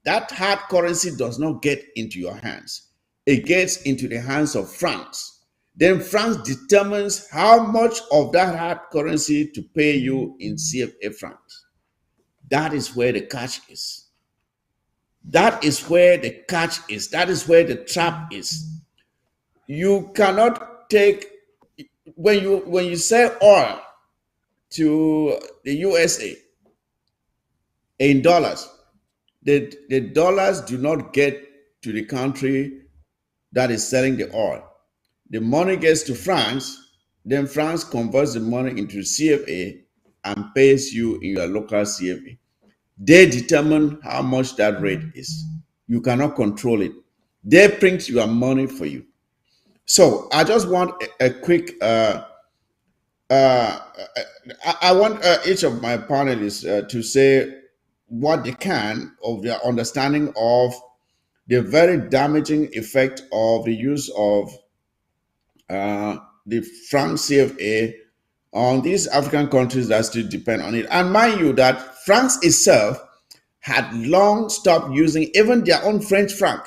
That hard currency does not get into your hands. It gets into the hands of France. Then France determines how much of that hard currency to pay you in CFA francs. That is where the catch is. That is where the catch is. That is where the trap is. You cannot take, when you sell oil to the USA in dollars, the dollars do not get to the country that is selling the oil. The money gets to France, then France converts the money into CFA and pays you in your local CFA. They determine how much that rate is. You cannot control it. They print your money for you. So I just want a quick, I want each of my panelists to say what they can of their understanding of the very damaging effect of the use of the franc CFA on these African countries that still depend on it. And mind you that France itself had long stopped using even their own French franc.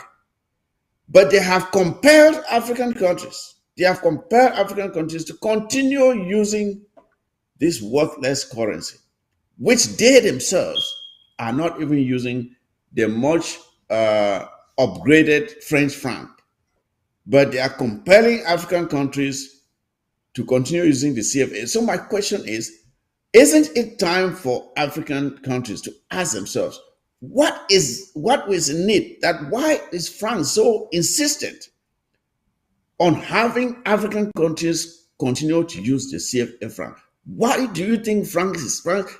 But they have compelled African countries. They have compelled African countries to continue using this worthless currency, which they themselves are not even using the much upgraded French franc. But they are compelling African countries to continue using the CFA. So my question is, isn't it time for African countries to ask themselves, what was in it? That why is France so insistent on having African countries continue to use the CFA franc? Why do you think France is France?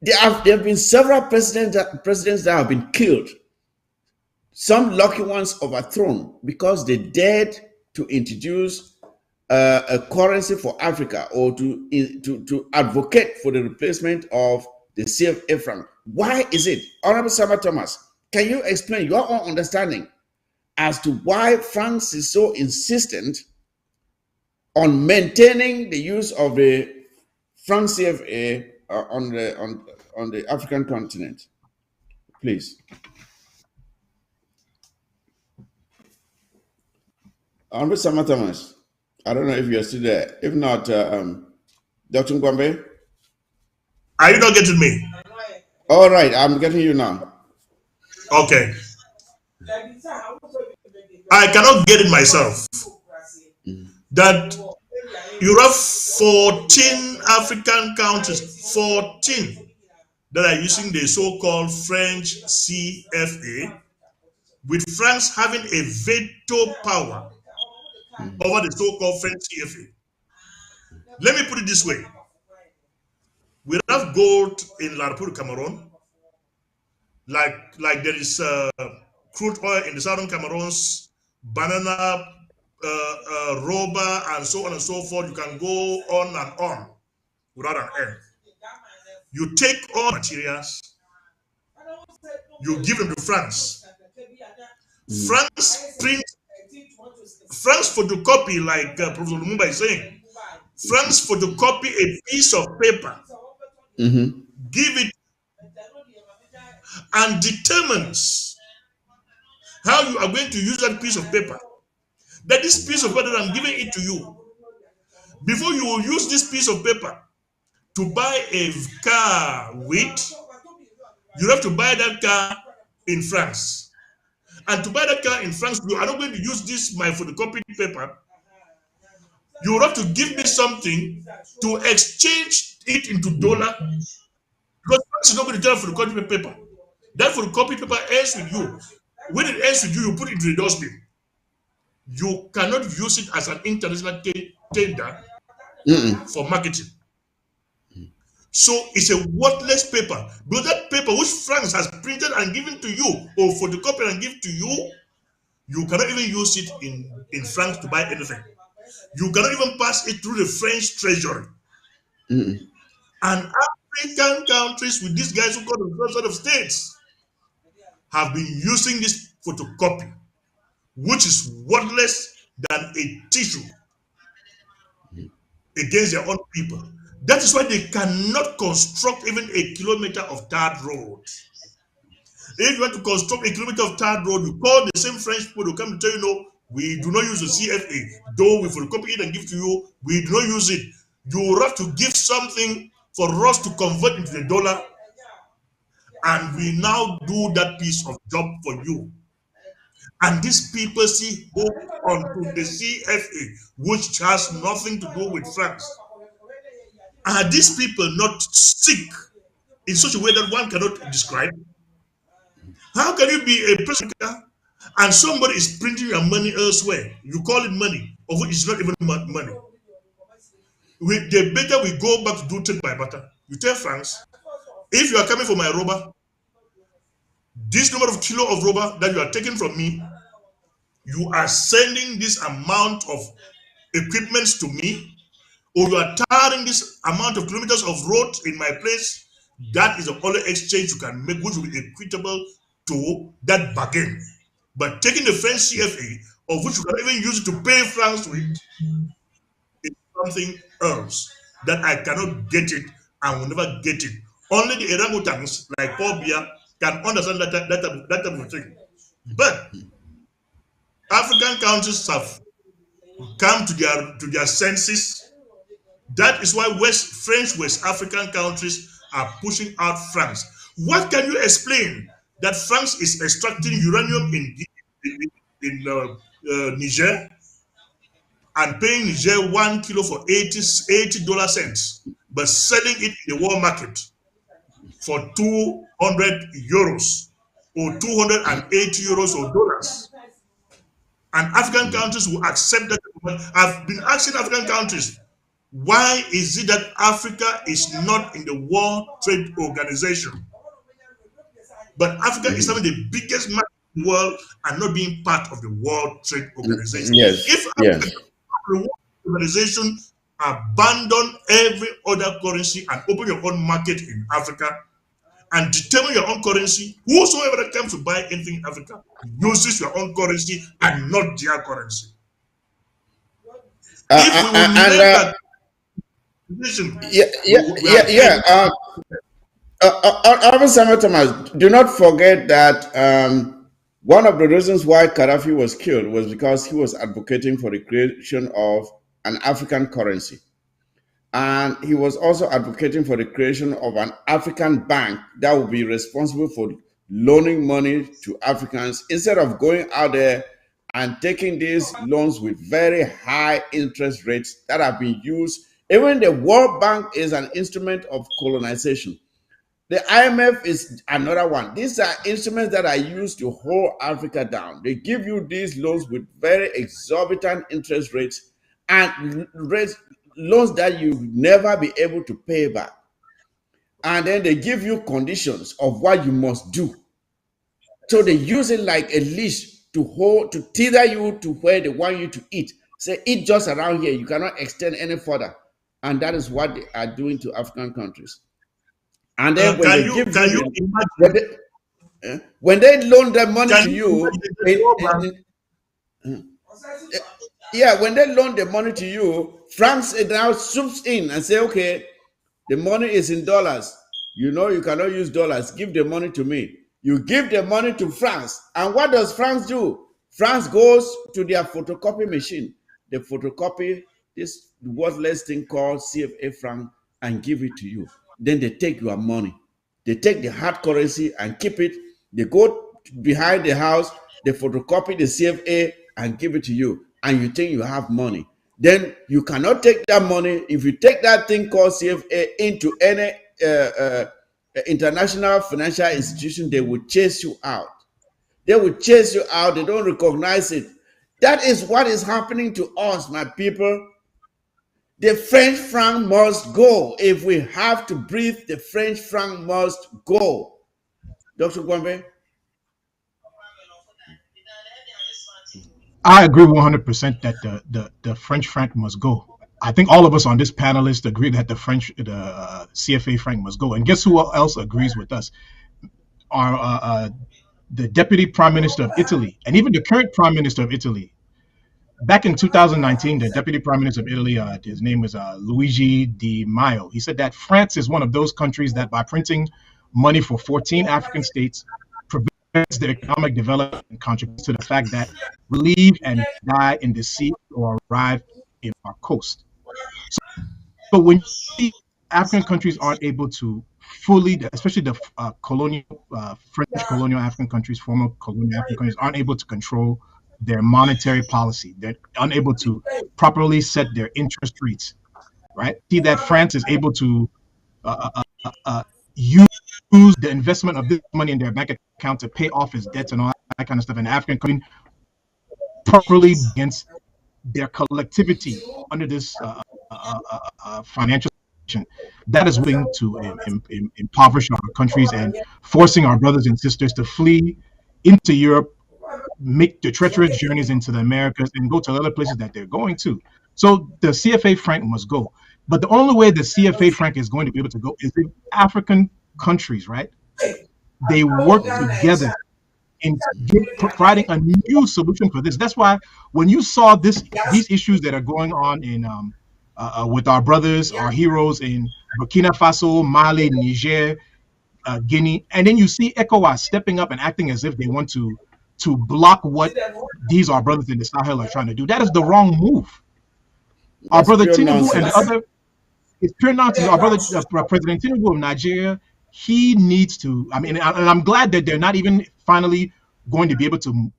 There have been several presidents that have been killed Some lucky ones overthrown because they dared to introduce a currency for Africa or to advocate for the replacement of the CFA franc. Why is it? Honorable Sama Thomas, can you explain your own understanding as to why France is so insistent on maintaining the use of the franc CFA on the African continent? Please. Honorable Sama Thomas, I don't know if you're still there. If not, Dr. Ngwambe? Are you not getting me? All right, I'm getting you now. Okay. I cannot get it myself. That you have 14 African countries, 14, that are using the so-called French CFA, with France having a veto power over the so-called French CFA. Let me put it this way. We have gold in La Republique Cameroon, like there is crude oil in the southern Cameroons, banana, rubber, and so on and so forth. You can go on and on without an end. You take all materials, you give them to France. France print, France photocopy, like Professor Lumumba is saying. France photocopy a piece of paper, give it, and determines how you are going to use that piece of paper. That this piece of paper that I'm giving it to you, before you will use this piece of paper to buy a car with, you have to buy that car in France. And to buy that car in France, you are not going to use this my photocopied paper. You will have to give me something to exchange it into dollar, because France is not going to tell photocopy paper. That photocopy paper ends with you. When it ends with you, you put it into the dustbin. You cannot use it as an international tender for marketing. So it's a worthless paper. But that paper which France has printed and given to you, or photocopied and given to you, you cannot even use it in France to buy anything. You cannot even pass it through the French treasury. And African countries with these guys who call themselves sort of states have been using this photocopy, which is worthless than a tissue, against their own people. That is why they cannot construct even a kilometer of tarred road. If you want to construct a kilometer of tarred road, you call the same French people who come to tell you, no, we do not use the CFA. Though we photocopy it and give to you, we do not use it. You will have to give something for us to convert into the dollar, and we now do that piece of job for you. And these people see hope onto the CFA, which has nothing to do with France. Are these people not sick in such a way that one cannot describe? How can you be a president and somebody is printing your money elsewhere? You call it money, of which it's not even money. The better we go back to do trade by barter. You tell France, if you are coming for my rubber, this number of kilo of rubber that you are taking from me, you are sending this amount of equipments to me, or you are tarring this amount of kilometers of road in my place. That is the only exchange you can make, which will be equitable to that bargain. But taking the French CFA, of which you can even use it to pay France with, is something else that I cannot get it and will never get it. Only the orangutans like Paul Biya can understand that type of thing. But African countries have come to their senses. That is why French West African countries are pushing out France. What can you explain that France is extracting uranium in Niger and paying Niger 1 kilo for $80, but selling it in the world market for 200 euros or 280 euros or dollars? And African countries will accept that. I've been asking African countries, why is it that Africa is not in the World Trade Organization? But Africa is having the biggest market world and not being part of the World Trade Organization. Yes, If yes. the World Organization abandon every other currency and open your own market in Africa and determine your own currency, whosoever that comes to buy anything in Africa uses your own currency and not their currency. If we will make that decision, Officer Thomas, do not forget that one of the reasons why Gaddafi was killed was because he was advocating for the creation of an African currency. And he was also advocating for the creation of an African bank that would be responsible for loaning money to Africans instead of going out there and taking these loans with very high interest rates that have been used. Even the World Bank is an instrument of colonization. The IMF is another one. These are instruments that are used to hold Africa down. They give you these loans with very exorbitant interest rates and loans that you never be able to pay back. And then they give you conditions of what you must do. So they use it like a leash to hold, to tether you to where they want you to eat. Say, eat just around here. You cannot extend any further. And that is what they are doing to African countries. And then when they loan their money to you, when they loan the money to you, France now swoops in and say, okay, the money is in dollars. You know you cannot use dollars. Give the money to me. You give the money to France. And what does France do? France goes to their photocopy machine. They photocopy this worthless thing called CFA Franc and give it to you. Then they take your money. They take the hard currency and keep it. They go behind the house, they photocopy the CFA and give it to you. And you think you have money. Then you cannot take that money. If you take that thing called CFA into any international financial institution, they will chase you out. They will chase you out. They don't recognize it. That is what is happening to us, my people. The French franc must go. If we have to breathe, the French franc must go. Dr. Gwambe? I agree 100% that the French franc must go. I think all of us on this panelist agree that the CFA franc must go. And guess who else agrees with us? The Deputy Prime Minister of Italy, and even the current Prime Minister of Italy. Back in 2019, the Deputy Prime Minister of Italy, his name was Luigi Di Maio. He said that France is one of those countries that by printing money for 14 African states prevents the economic development and contributes to the fact that we leave and die in the sea or arrive in our coast. So when you see African countries aren't able to fully, especially the French colonial African countries, former colonial African countries, aren't able to control their monetary policy. They're unable to properly set their interest rates, right? See that France is able to use the investment of this money in their bank account to pay off its debts and all that kind of stuff. And the African country properly against their collectivity under this financial situation. That is willing to impoverish our countries and forcing our brothers and sisters to flee into Europe, make the treacherous journeys into the Americas and go to other places that they're going to. So the CFA franc must go. But the only way the CFA franc is going to be able to go is if African countries, right? They work together in providing a new solution for this. That's why when you saw these issues that are going on in with our brothers, our heroes in Burkina Faso, Mali, Niger, Guinea, and then you see ECOWAS stepping up and acting as if they want to block what these our brothers in the Sahel are trying to do. That is the wrong move. Our brother Tinubu and the other, it's pure nonsense. Our brother President Tinubu of Nigeria, he needs to. I mean, and I'm glad that they're not even finally going to be able to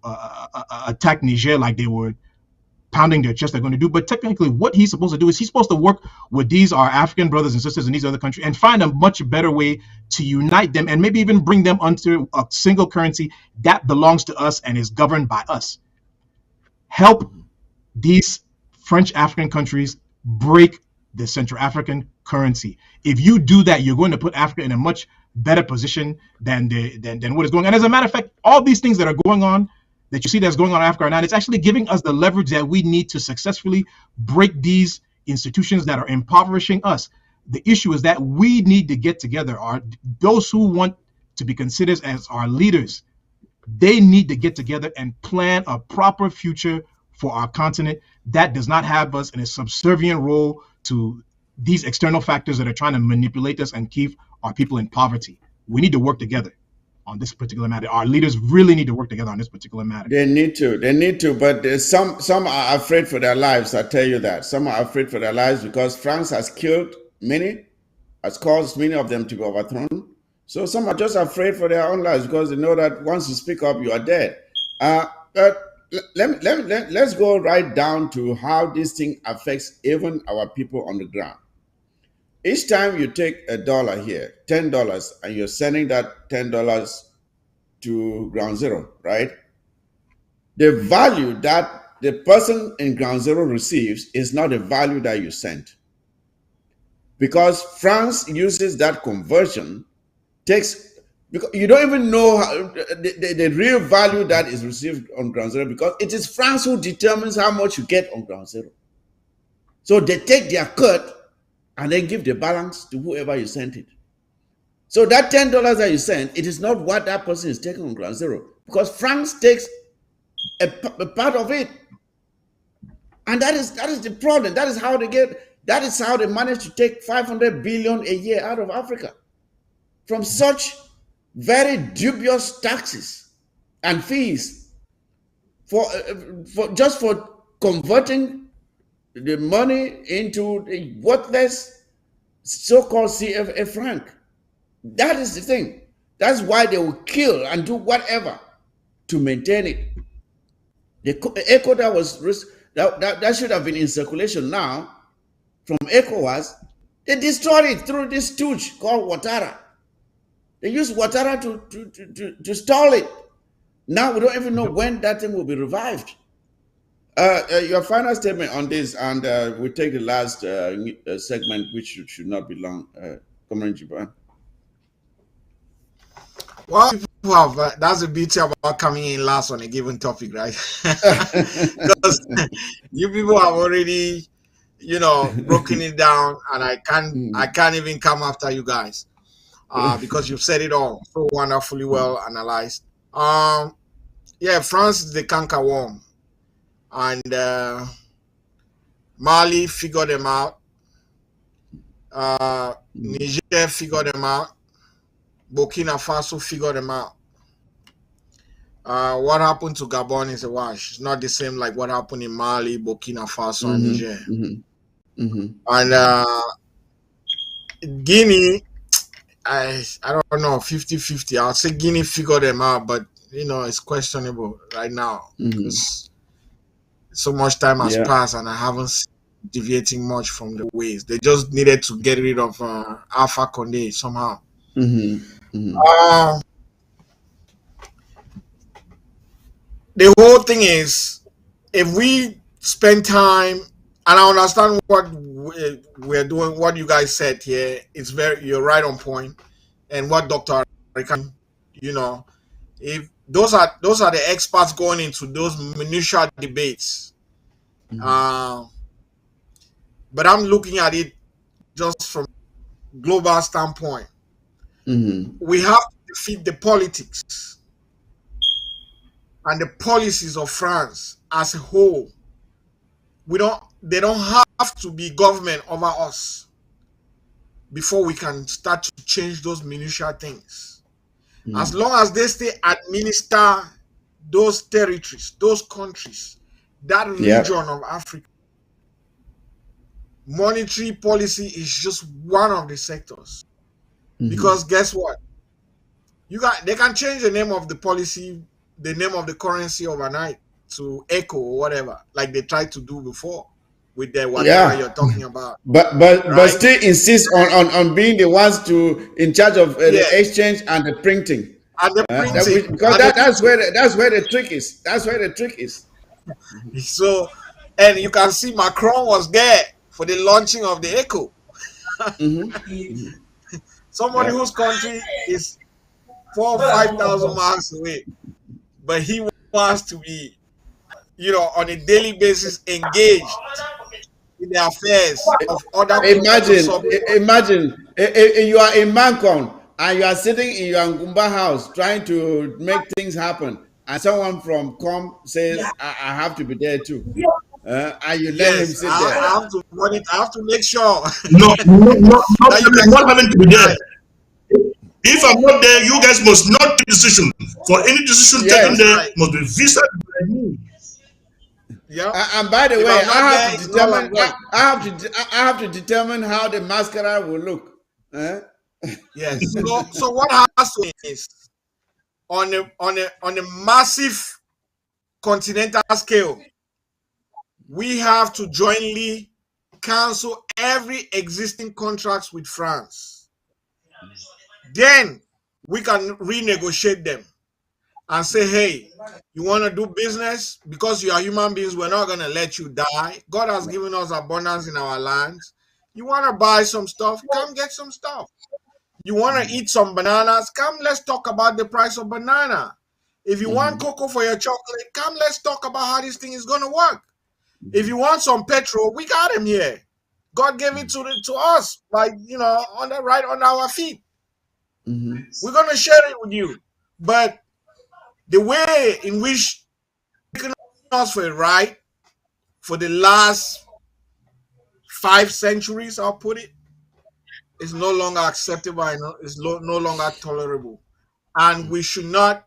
attack Niger like they were pounding their chest they're going to do. But technically, what he's supposed to do is he's supposed to work with these our African brothers and sisters in these other countries and find a much better way to unite them and maybe even bring them under a single currency that belongs to us and is governed by us. Help these French African countries break the Central African currency. If you do that, you're going to put Africa in a much better position than what is going on. And as a matter of fact, all these things that are going on, that you see that's going on in Africa right now, it's actually giving us the leverage that we need to successfully break these institutions that are impoverishing us. The issue is that we need to get together. Those who want to be considered as our leaders, they need to get together and plan a proper future for our continent that does not have us in a subservient role to these external factors that are trying to manipulate us and keep our people in poverty. We need to work together on this particular matter. Our leaders really need to work together on this particular matter. They need to, but some are afraid for their lives. I tell you that. Some are afraid for their lives because France has killed many, has caused many of them to be overthrown. So some are just afraid for their own lives because they know that once you speak up, you are dead. But let's go right down to how this thing affects even our people on the ground. Each time you take $1 here, $10, and you're sending that $10 to ground zero, right? The value that the person in ground zero receives is not the value that you sent. Because France uses that conversion, because you don't even know how, the real value that is received on ground zero, because it is France who determines how much you get on ground zero. So they take their cut and then give the balance to whoever you sent it. So that $10 that you sent, it is not what that person is taking on ground zero, because France takes a part of it. And that is the problem. That is how they manage to take 500 billion a year out of Africa from such very dubious taxes and fees for converting the money into the worthless so-called CFA Franc. That is the thing. That's why they will kill and do whatever to maintain it. The echo that should have been in circulation now from ECOWAS, they destroyed it through this stooge called Ouattara. They used Ouattara to stall it. Now we don't even know when that thing will be revived. Your final statement on this, and we'll take the last segment, which should not be long. Comrade Jiban. Well, people have, that's the beauty about coming in last on a given topic, right? Because you people have already, broken it down, and I can't even come after you guys because you've said it all so wonderfully well analyzed. France is the canker worm. And Mali figured them out. Niger figured them out. Burkina Faso figured them out. What happened to Gabon is a wash. It's not the same like what happened in Mali, Burkina Faso, and Niger. And Guinea, I don't know, 50-50. I'll say Guinea figured them out, but it's questionable right now because so much time has passed and I haven't seen deviating much from the ways. They just needed to get rid of Alpha Condé somehow. The whole thing is, if we spend time, and I understand what we're doing, what you guys said here, you're right on point, and what Dr. Arikan, if those are the experts going into those minutiae debates. But I'm looking at it just from global standpoint. We have to defeat the politics and the policies of France as a whole. They don't have to be government over us before we can start to change those minutiae things. As long as they stay administer those territories, those countries, that region of Africa, monetary policy is just one of the sectors. Because guess what? They can change the name of the policy, the name of the currency overnight to ECHO or whatever, like they tried to do before with the whatever you're talking about. But still insist on being the ones in charge of the exchange and the printing. And the printing. Because that's where the trick is. That's where the trick is. So, and you can see Macron was there for the launching of the ECHO. Somebody whose country is 4,000 or 5,000 miles away, but he wants to be, on a daily basis engaged in the affairs of other people to Imagine, you are in Mancon and you are sitting in your Ngumba house trying to make things happen, and someone from Com says, I have to be there too. And you let him Yes, sit there. I have to monitor. I have to make sure No, that you guys not having to be there. If I'm not there, you guys must not take decision. For any decision taken there, right. must be visited by me. Yeah. And by the If way, I'm not there, it's null and void. I have to determine how the masquerade will look. Yes. So what has to is on a massive continental scale, we have to jointly cancel every existing contracts with France. Then we can renegotiate them and say, hey, you want to do business? Because you are human beings, we're not going to let you die. God has given us abundance in our lands. You want to buy some stuff? Come get some stuff. You want to eat some bananas? Come, let's talk about the price of banana. If you want cocoa for your chocolate, come, let's talk about how this thing is going to work. If you want some petrol, we got him here. God gave it to us by, right on our feet. We're going to share it with you. But the way in which taking us for a ride for the last 5 centuries, I'll put it, is no longer acceptable and is no longer tolerable. And we should not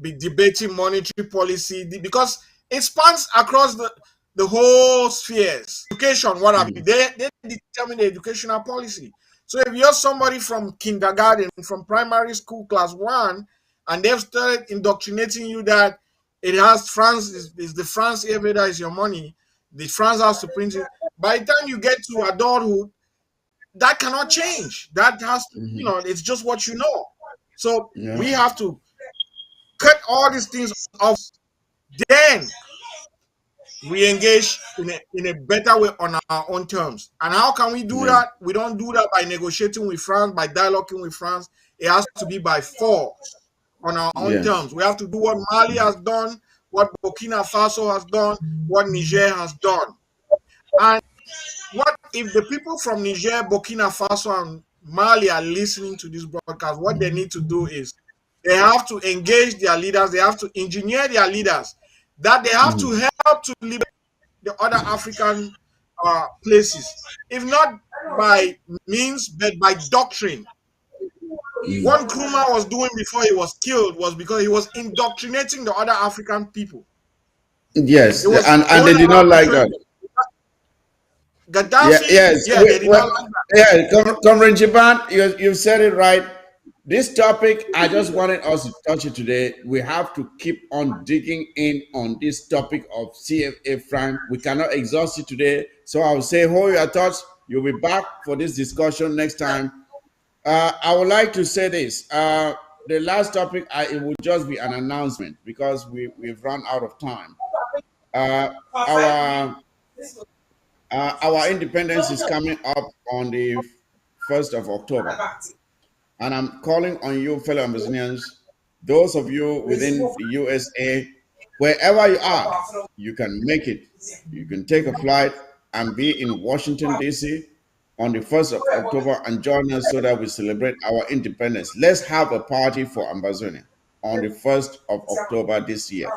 be debating monetary policy because it spans across the whole spheres. Education, what have you? They determine the educational policy. So if you're somebody from kindergarten, from primary school, class 1, and they've started indoctrinating you that it has France is the France EFA that is your money, the France has to print it. By the time you get to adulthood, that cannot change. That has to, it's just what you know. So we have to cut all these things off. Then we engage in a better way on our own terms. And how can we do that? We don't do that by negotiating with France, by dialoguing with France. It has to be by force on our own terms. We have to do what Mali has done, what Burkina Faso has done, what Niger has done. And what if the people from Niger, Burkina Faso, and Mali are listening to this broadcast? What they need to do is they have to engage their leaders. They have to engineer their leaders. That they have to help to liberate the other African places, if not by means, but by doctrine. What Nkrumah was doing before he was killed was because he was indoctrinating the other African people. Yes, and they did not like that. Gaddafi, they did not like that. Yeah, Comrade Jiban, you said it right. This topic, I just wanted us to touch it today. We have to keep on digging in on this topic of CFA Franc. We cannot exhaust it today. So I will say, hold your thoughts. You'll be back for this discussion next time. I would like to say this. The last topic, it will just be an announcement because we've run out of time. Our independence is coming up on the 1st of October. And I'm calling on you, fellow Amazonians, those of you within the USA, wherever you are, you can make it. You can take a flight and be in Washington, D.C. on the 1st of October and join us so that we celebrate our independence. Let's have a party for Ambazonia on the 1st of October this year.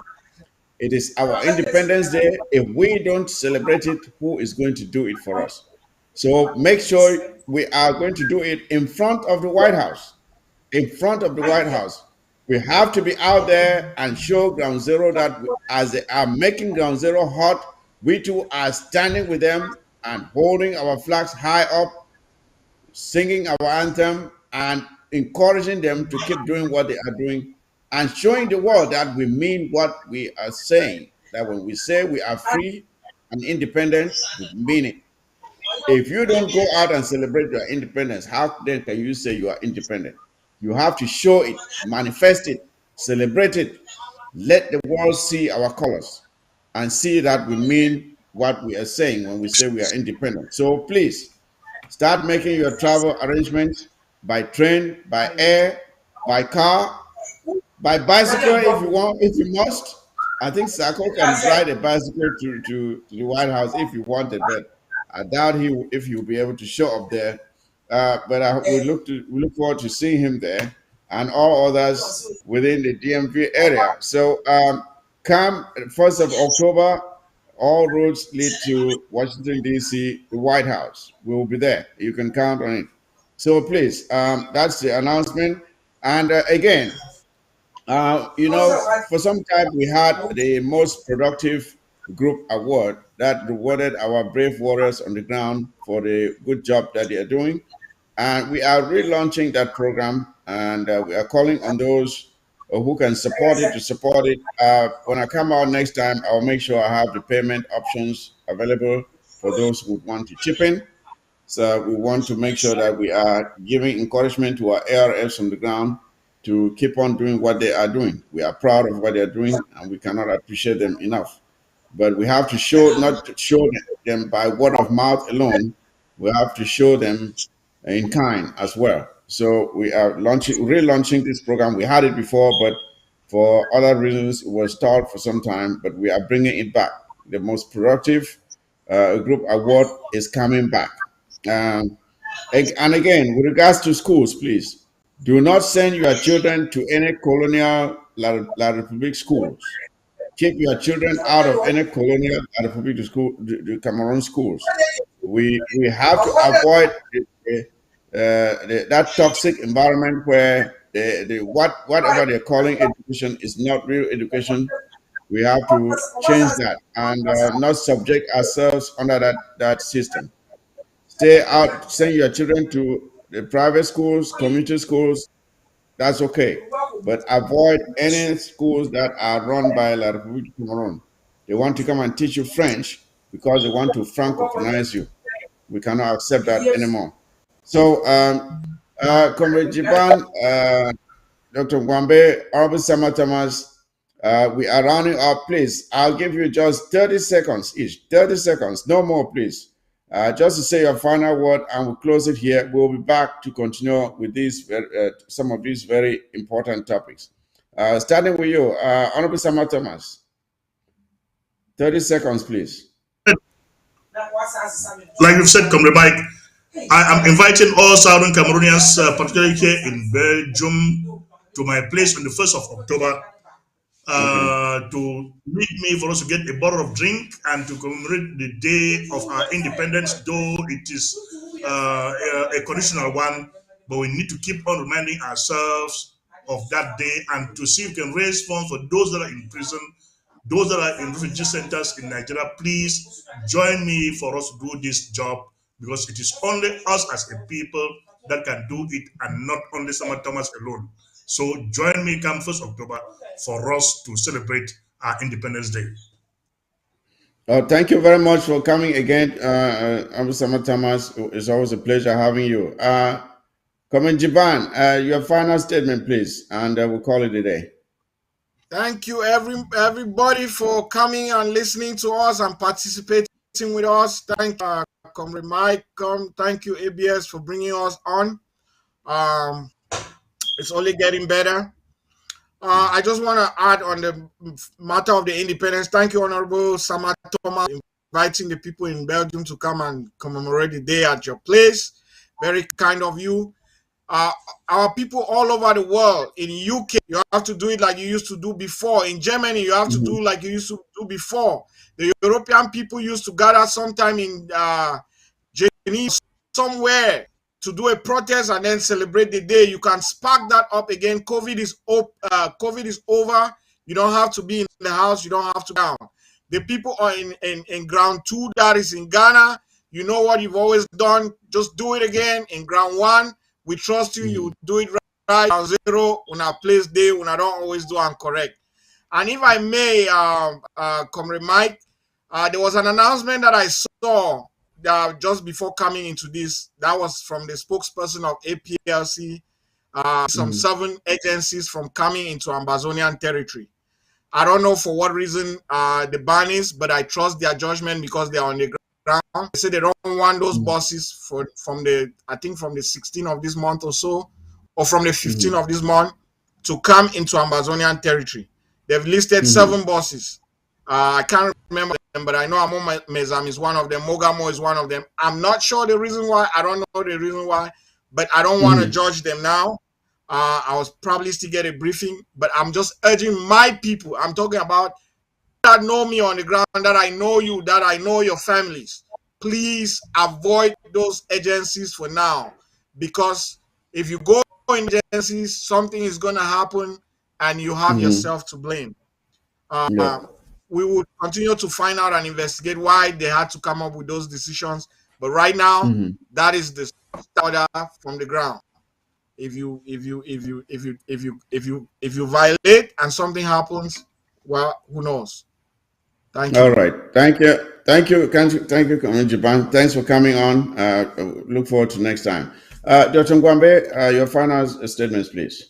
It is our Independence Day. If we don't celebrate it, who is going to do it for us? So make sure we are going to do it in front of the White House. In front of the White House. We have to be out there and show Ground Zero that as they are making Ground Zero hot, we too are standing with them and holding our flags high up, singing our anthem, and encouraging them to keep doing what they are doing and showing the world that we mean what we are saying. That when we say we are free and independent, we mean it. If you don't go out and celebrate your independence, how then can you say you are independent? You have to show it, manifest it, celebrate it. Let the world see our colors and see that we mean what we are saying when we say we are independent. So please start making your travel arrangements. by train, by air, by car, by bicycle if you want, if you must. I think Sako can ride a bicycle to the White House if you wanted, but I doubt if he'll be able to show up there. We look forward to seeing him there and all others within the DMV area. So come 1st of October, all roads lead to Washington D.C., the White House. We will be there. You can count on it. So please, that's the announcement. And again, for some time we had the most productive group award that rewarded our brave warriors on the ground for the good job that they are doing. And we are relaunching that program, and we are calling on those who can support it to support it. When I come out next time, I'll make sure I have the payment options available for those who want to chip in. So we want to make sure that we are giving encouragement to our ARFs on the ground to keep on doing what they are doing. We are proud of what they are doing, and we cannot appreciate them enough. But we have to show, not to show them by word of mouth alone. We have to show them in kind as well. So we are relaunching this program. We had it before, but for other reasons, it was stalled for some time. But we are bringing it back. The most productive group award is coming back. And again, with regards to schools, please do not send your children to any colonial La Republique schools. Keep your children out of any colonial La Republique school, the Cameroon schools. We have to avoid that toxic environment where whatever they're calling education is not real education. We have to change that and not subject ourselves under that system. Stay out, send your children to the private schools, community schools, that's okay. But avoid any schools that are run by La République du Cameroon. They want to come and teach you French because they want to francophonize you. We cannot accept that anymore. So, Comrade Jiban, Dr. Gwambe, Honorable Sama Thomas, we are rounding up. Please, I'll give you just 30 seconds each. 30 seconds, no more, please. Just to say your final word, and we'll close it here. We'll be back to continue with these some of these very important topics. Starting with you, Honorable Sama Thomas. 30 seconds, please. Like you've said, Comrade Mike, I am inviting all Southern Cameroonians, particularly here in Belgium, to my place on the 1st of October to meet me for us to get a bottle of drink and to commemorate the day of our independence, though it is a conditional one, but we need to keep on reminding ourselves of that day and to see if we can raise funds for those that are in prison, those that are in refugee centers in Nigeria. Please join me for us to do this job, because it is only us as a people that can do it and not only Sama Thomas alone. So join me come 1st October for us to celebrate our Independence Day. Thank you very much for coming again, Sama Thomas. It's always a pleasure having you. Comrade Jiban, your final statement, please, and we'll call it a day. Thank you, everybody, for coming and listening to us and participating with us. Thank you, Comrade Mike. Thank you, ABS, for bringing us on. It's only getting better. I just want to add on the matter of the independence. Thank you, Honorable Sama Thomas, inviting the people in Belgium to come and commemorate the day at your place. Very kind of you. Our people all over the world, in UK, you have to do it like you used to do before. In Germany, you have to do like you used to do before. The European people used to gather sometime in Geneva, somewhere, to do a protest and then celebrate the day. You can spark that up again. COVID is over. You don't have to be in the house. You don't have to down. The people are in ground 2, that is in Ghana. You know what you've always done. Just do it again in ground 1. We trust you. You do it right. Ground 0, on our place day, when I don't always do and correct. And if I may, Comrade Mike, there was an announcement that I saw just before coming into this. That was from the spokesperson of APLC, some 7 agencies from coming into Ambazonian territory. I don't know for what reason the ban is, but I trust their judgment because they are on the They say they don't want those buses from the 16th of this month or so, or from the 15th of this month to come into Ambazonian territory. They've listed 7 buses. I can't remember them, but I know Amo Mezam is one of them. Mogamo is one of them. I'm not sure the reason why. I don't know the reason why, but I don't want to judge them now. I was probably still get a briefing, but I'm just urging my people. I'm talking about that know me on the ground, that I know you, that I know your families. Please avoid those agencies for now, because if you go in agencies, something is going to happen and you have yourself to blame. We will continue to find out and investigate why they had to come up with those decisions. But right now, that is the order from the ground. If you violate and something happens, well, who knows? Thank you. All right. Thank you, Comrade Jiban. Thanks for coming on. Look forward to next time. Dr. Ngwambe, your final statements, please.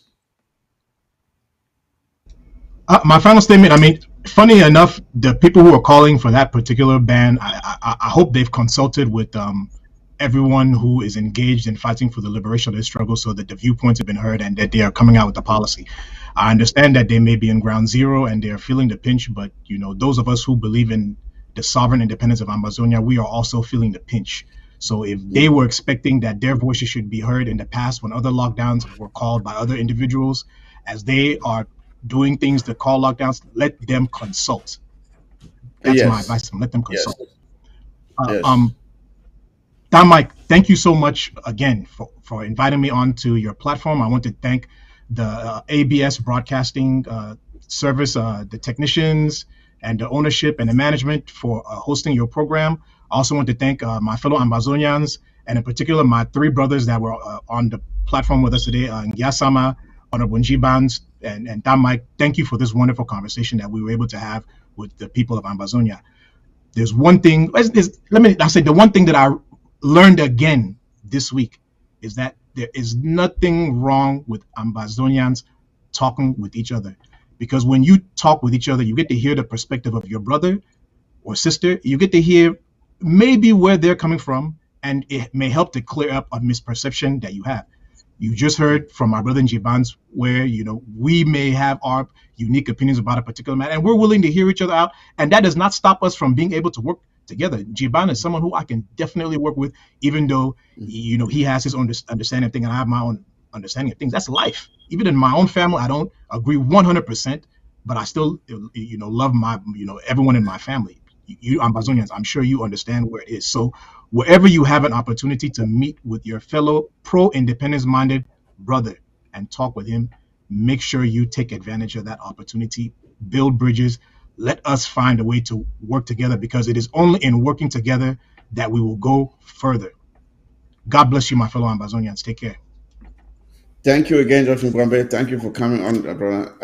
My final statement, I mean, funny enough, the people who are calling for that particular ban, I hope they've consulted with everyone who is engaged in fighting for the liberation of this struggle, so that the viewpoints have been heard and that they are coming out with the policy. I understand that they may be in ground zero and they're feeling the pinch, but you know, those of us who believe in the sovereign independence of Ambazonia, we are also feeling the pinch. So if they were expecting that their voices should be heard in the past when other lockdowns were called by other individuals, as they are doing things to call lockdowns, let them consult. That's my advice to them. Let them consult. Don Mike, thank you so much again for inviting me onto your platform. I want to thank the ABS broadcasting service, the technicians and the ownership and the management for hosting your program. I also want to thank my fellow Ambazonians, and in particular my 3 brothers that were on the platform with us today, Ngyasama, Honorable Njibans, and Don Mike. Thank you for this wonderful conversation that we were able to have with the people of Ambazonia. There's one thing, the one thing that I learned again this week is that there is nothing wrong with Ambazonians talking with each other, because when you talk with each other, you get to hear the perspective of your brother or sister. You get to hear maybe where they're coming from, and it may help to clear up a misperception that you have. You just heard from my brother Njibans where, you know, we may have our unique opinions about a particular matter, and we're willing to hear each other out, and that does not stop us from being able to work together. Jiban is someone who I can definitely work with, even though, you know, he has his own understanding of things and I have my own understanding of things. That's life. Even in my own family, I don't agree 100%, but I still, you know, love my, you know, everyone in my family. You Ambazonians, I'm sure you understand where it is. So wherever you have an opportunity to meet with your fellow pro-independence minded brother and talk with him, make sure you take advantage of that opportunity, build bridges. Let us find a way to work together, because it is only in working together that we will go further. God bless you, my fellow Ambazonians. Take care. Thank you again, Dr. Ngwambe. Thank you for coming on, brother.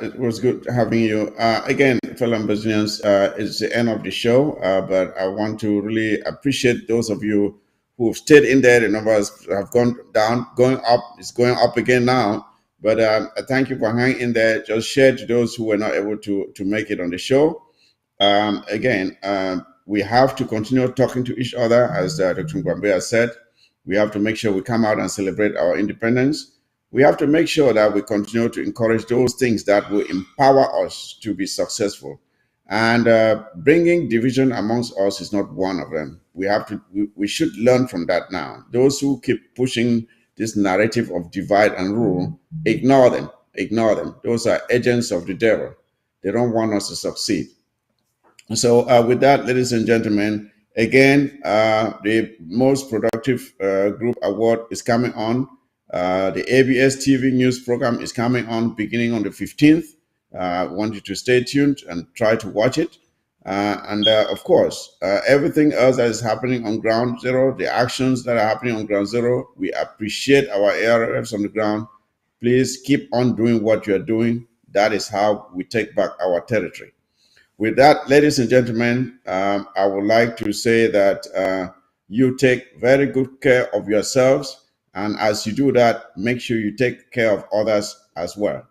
It was good having you. Again, fellow Ambazonians, it's the end of the show, but I want to really appreciate those of you who have stayed in there. The numbers have gone down, going up. It's going up again now. But thank you for hanging in there. Just share to those who were not able to make it on the show. Again, we have to continue talking to each other, as Dr. Ngwambe has said. We have to make sure we come out and celebrate our independence. We have to make sure that we continue to encourage those things that will empower us to be successful. And bringing division amongst us is not one of them. We should learn from that now. Those who keep pushing this narrative of divide and rule, ignore them. Ignore them. Those are agents of the devil. They don't want us to succeed. So with that, ladies and gentlemen, again, the most productive group award is coming on. The ABS TV news program is coming on beginning on the 15th. I want you to stay tuned and try to watch it. And of course, everything else that is happening on ground zero, the actions that are happening on ground zero, we appreciate our ARFs on the ground. Please keep on doing what you are doing. That is how we take back our territory. With that, ladies and gentlemen, I would like to say that you take very good care of yourselves. And as you do that, make sure you take care of others as well.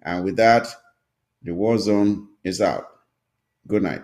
And with that, the war zone is out. Good night.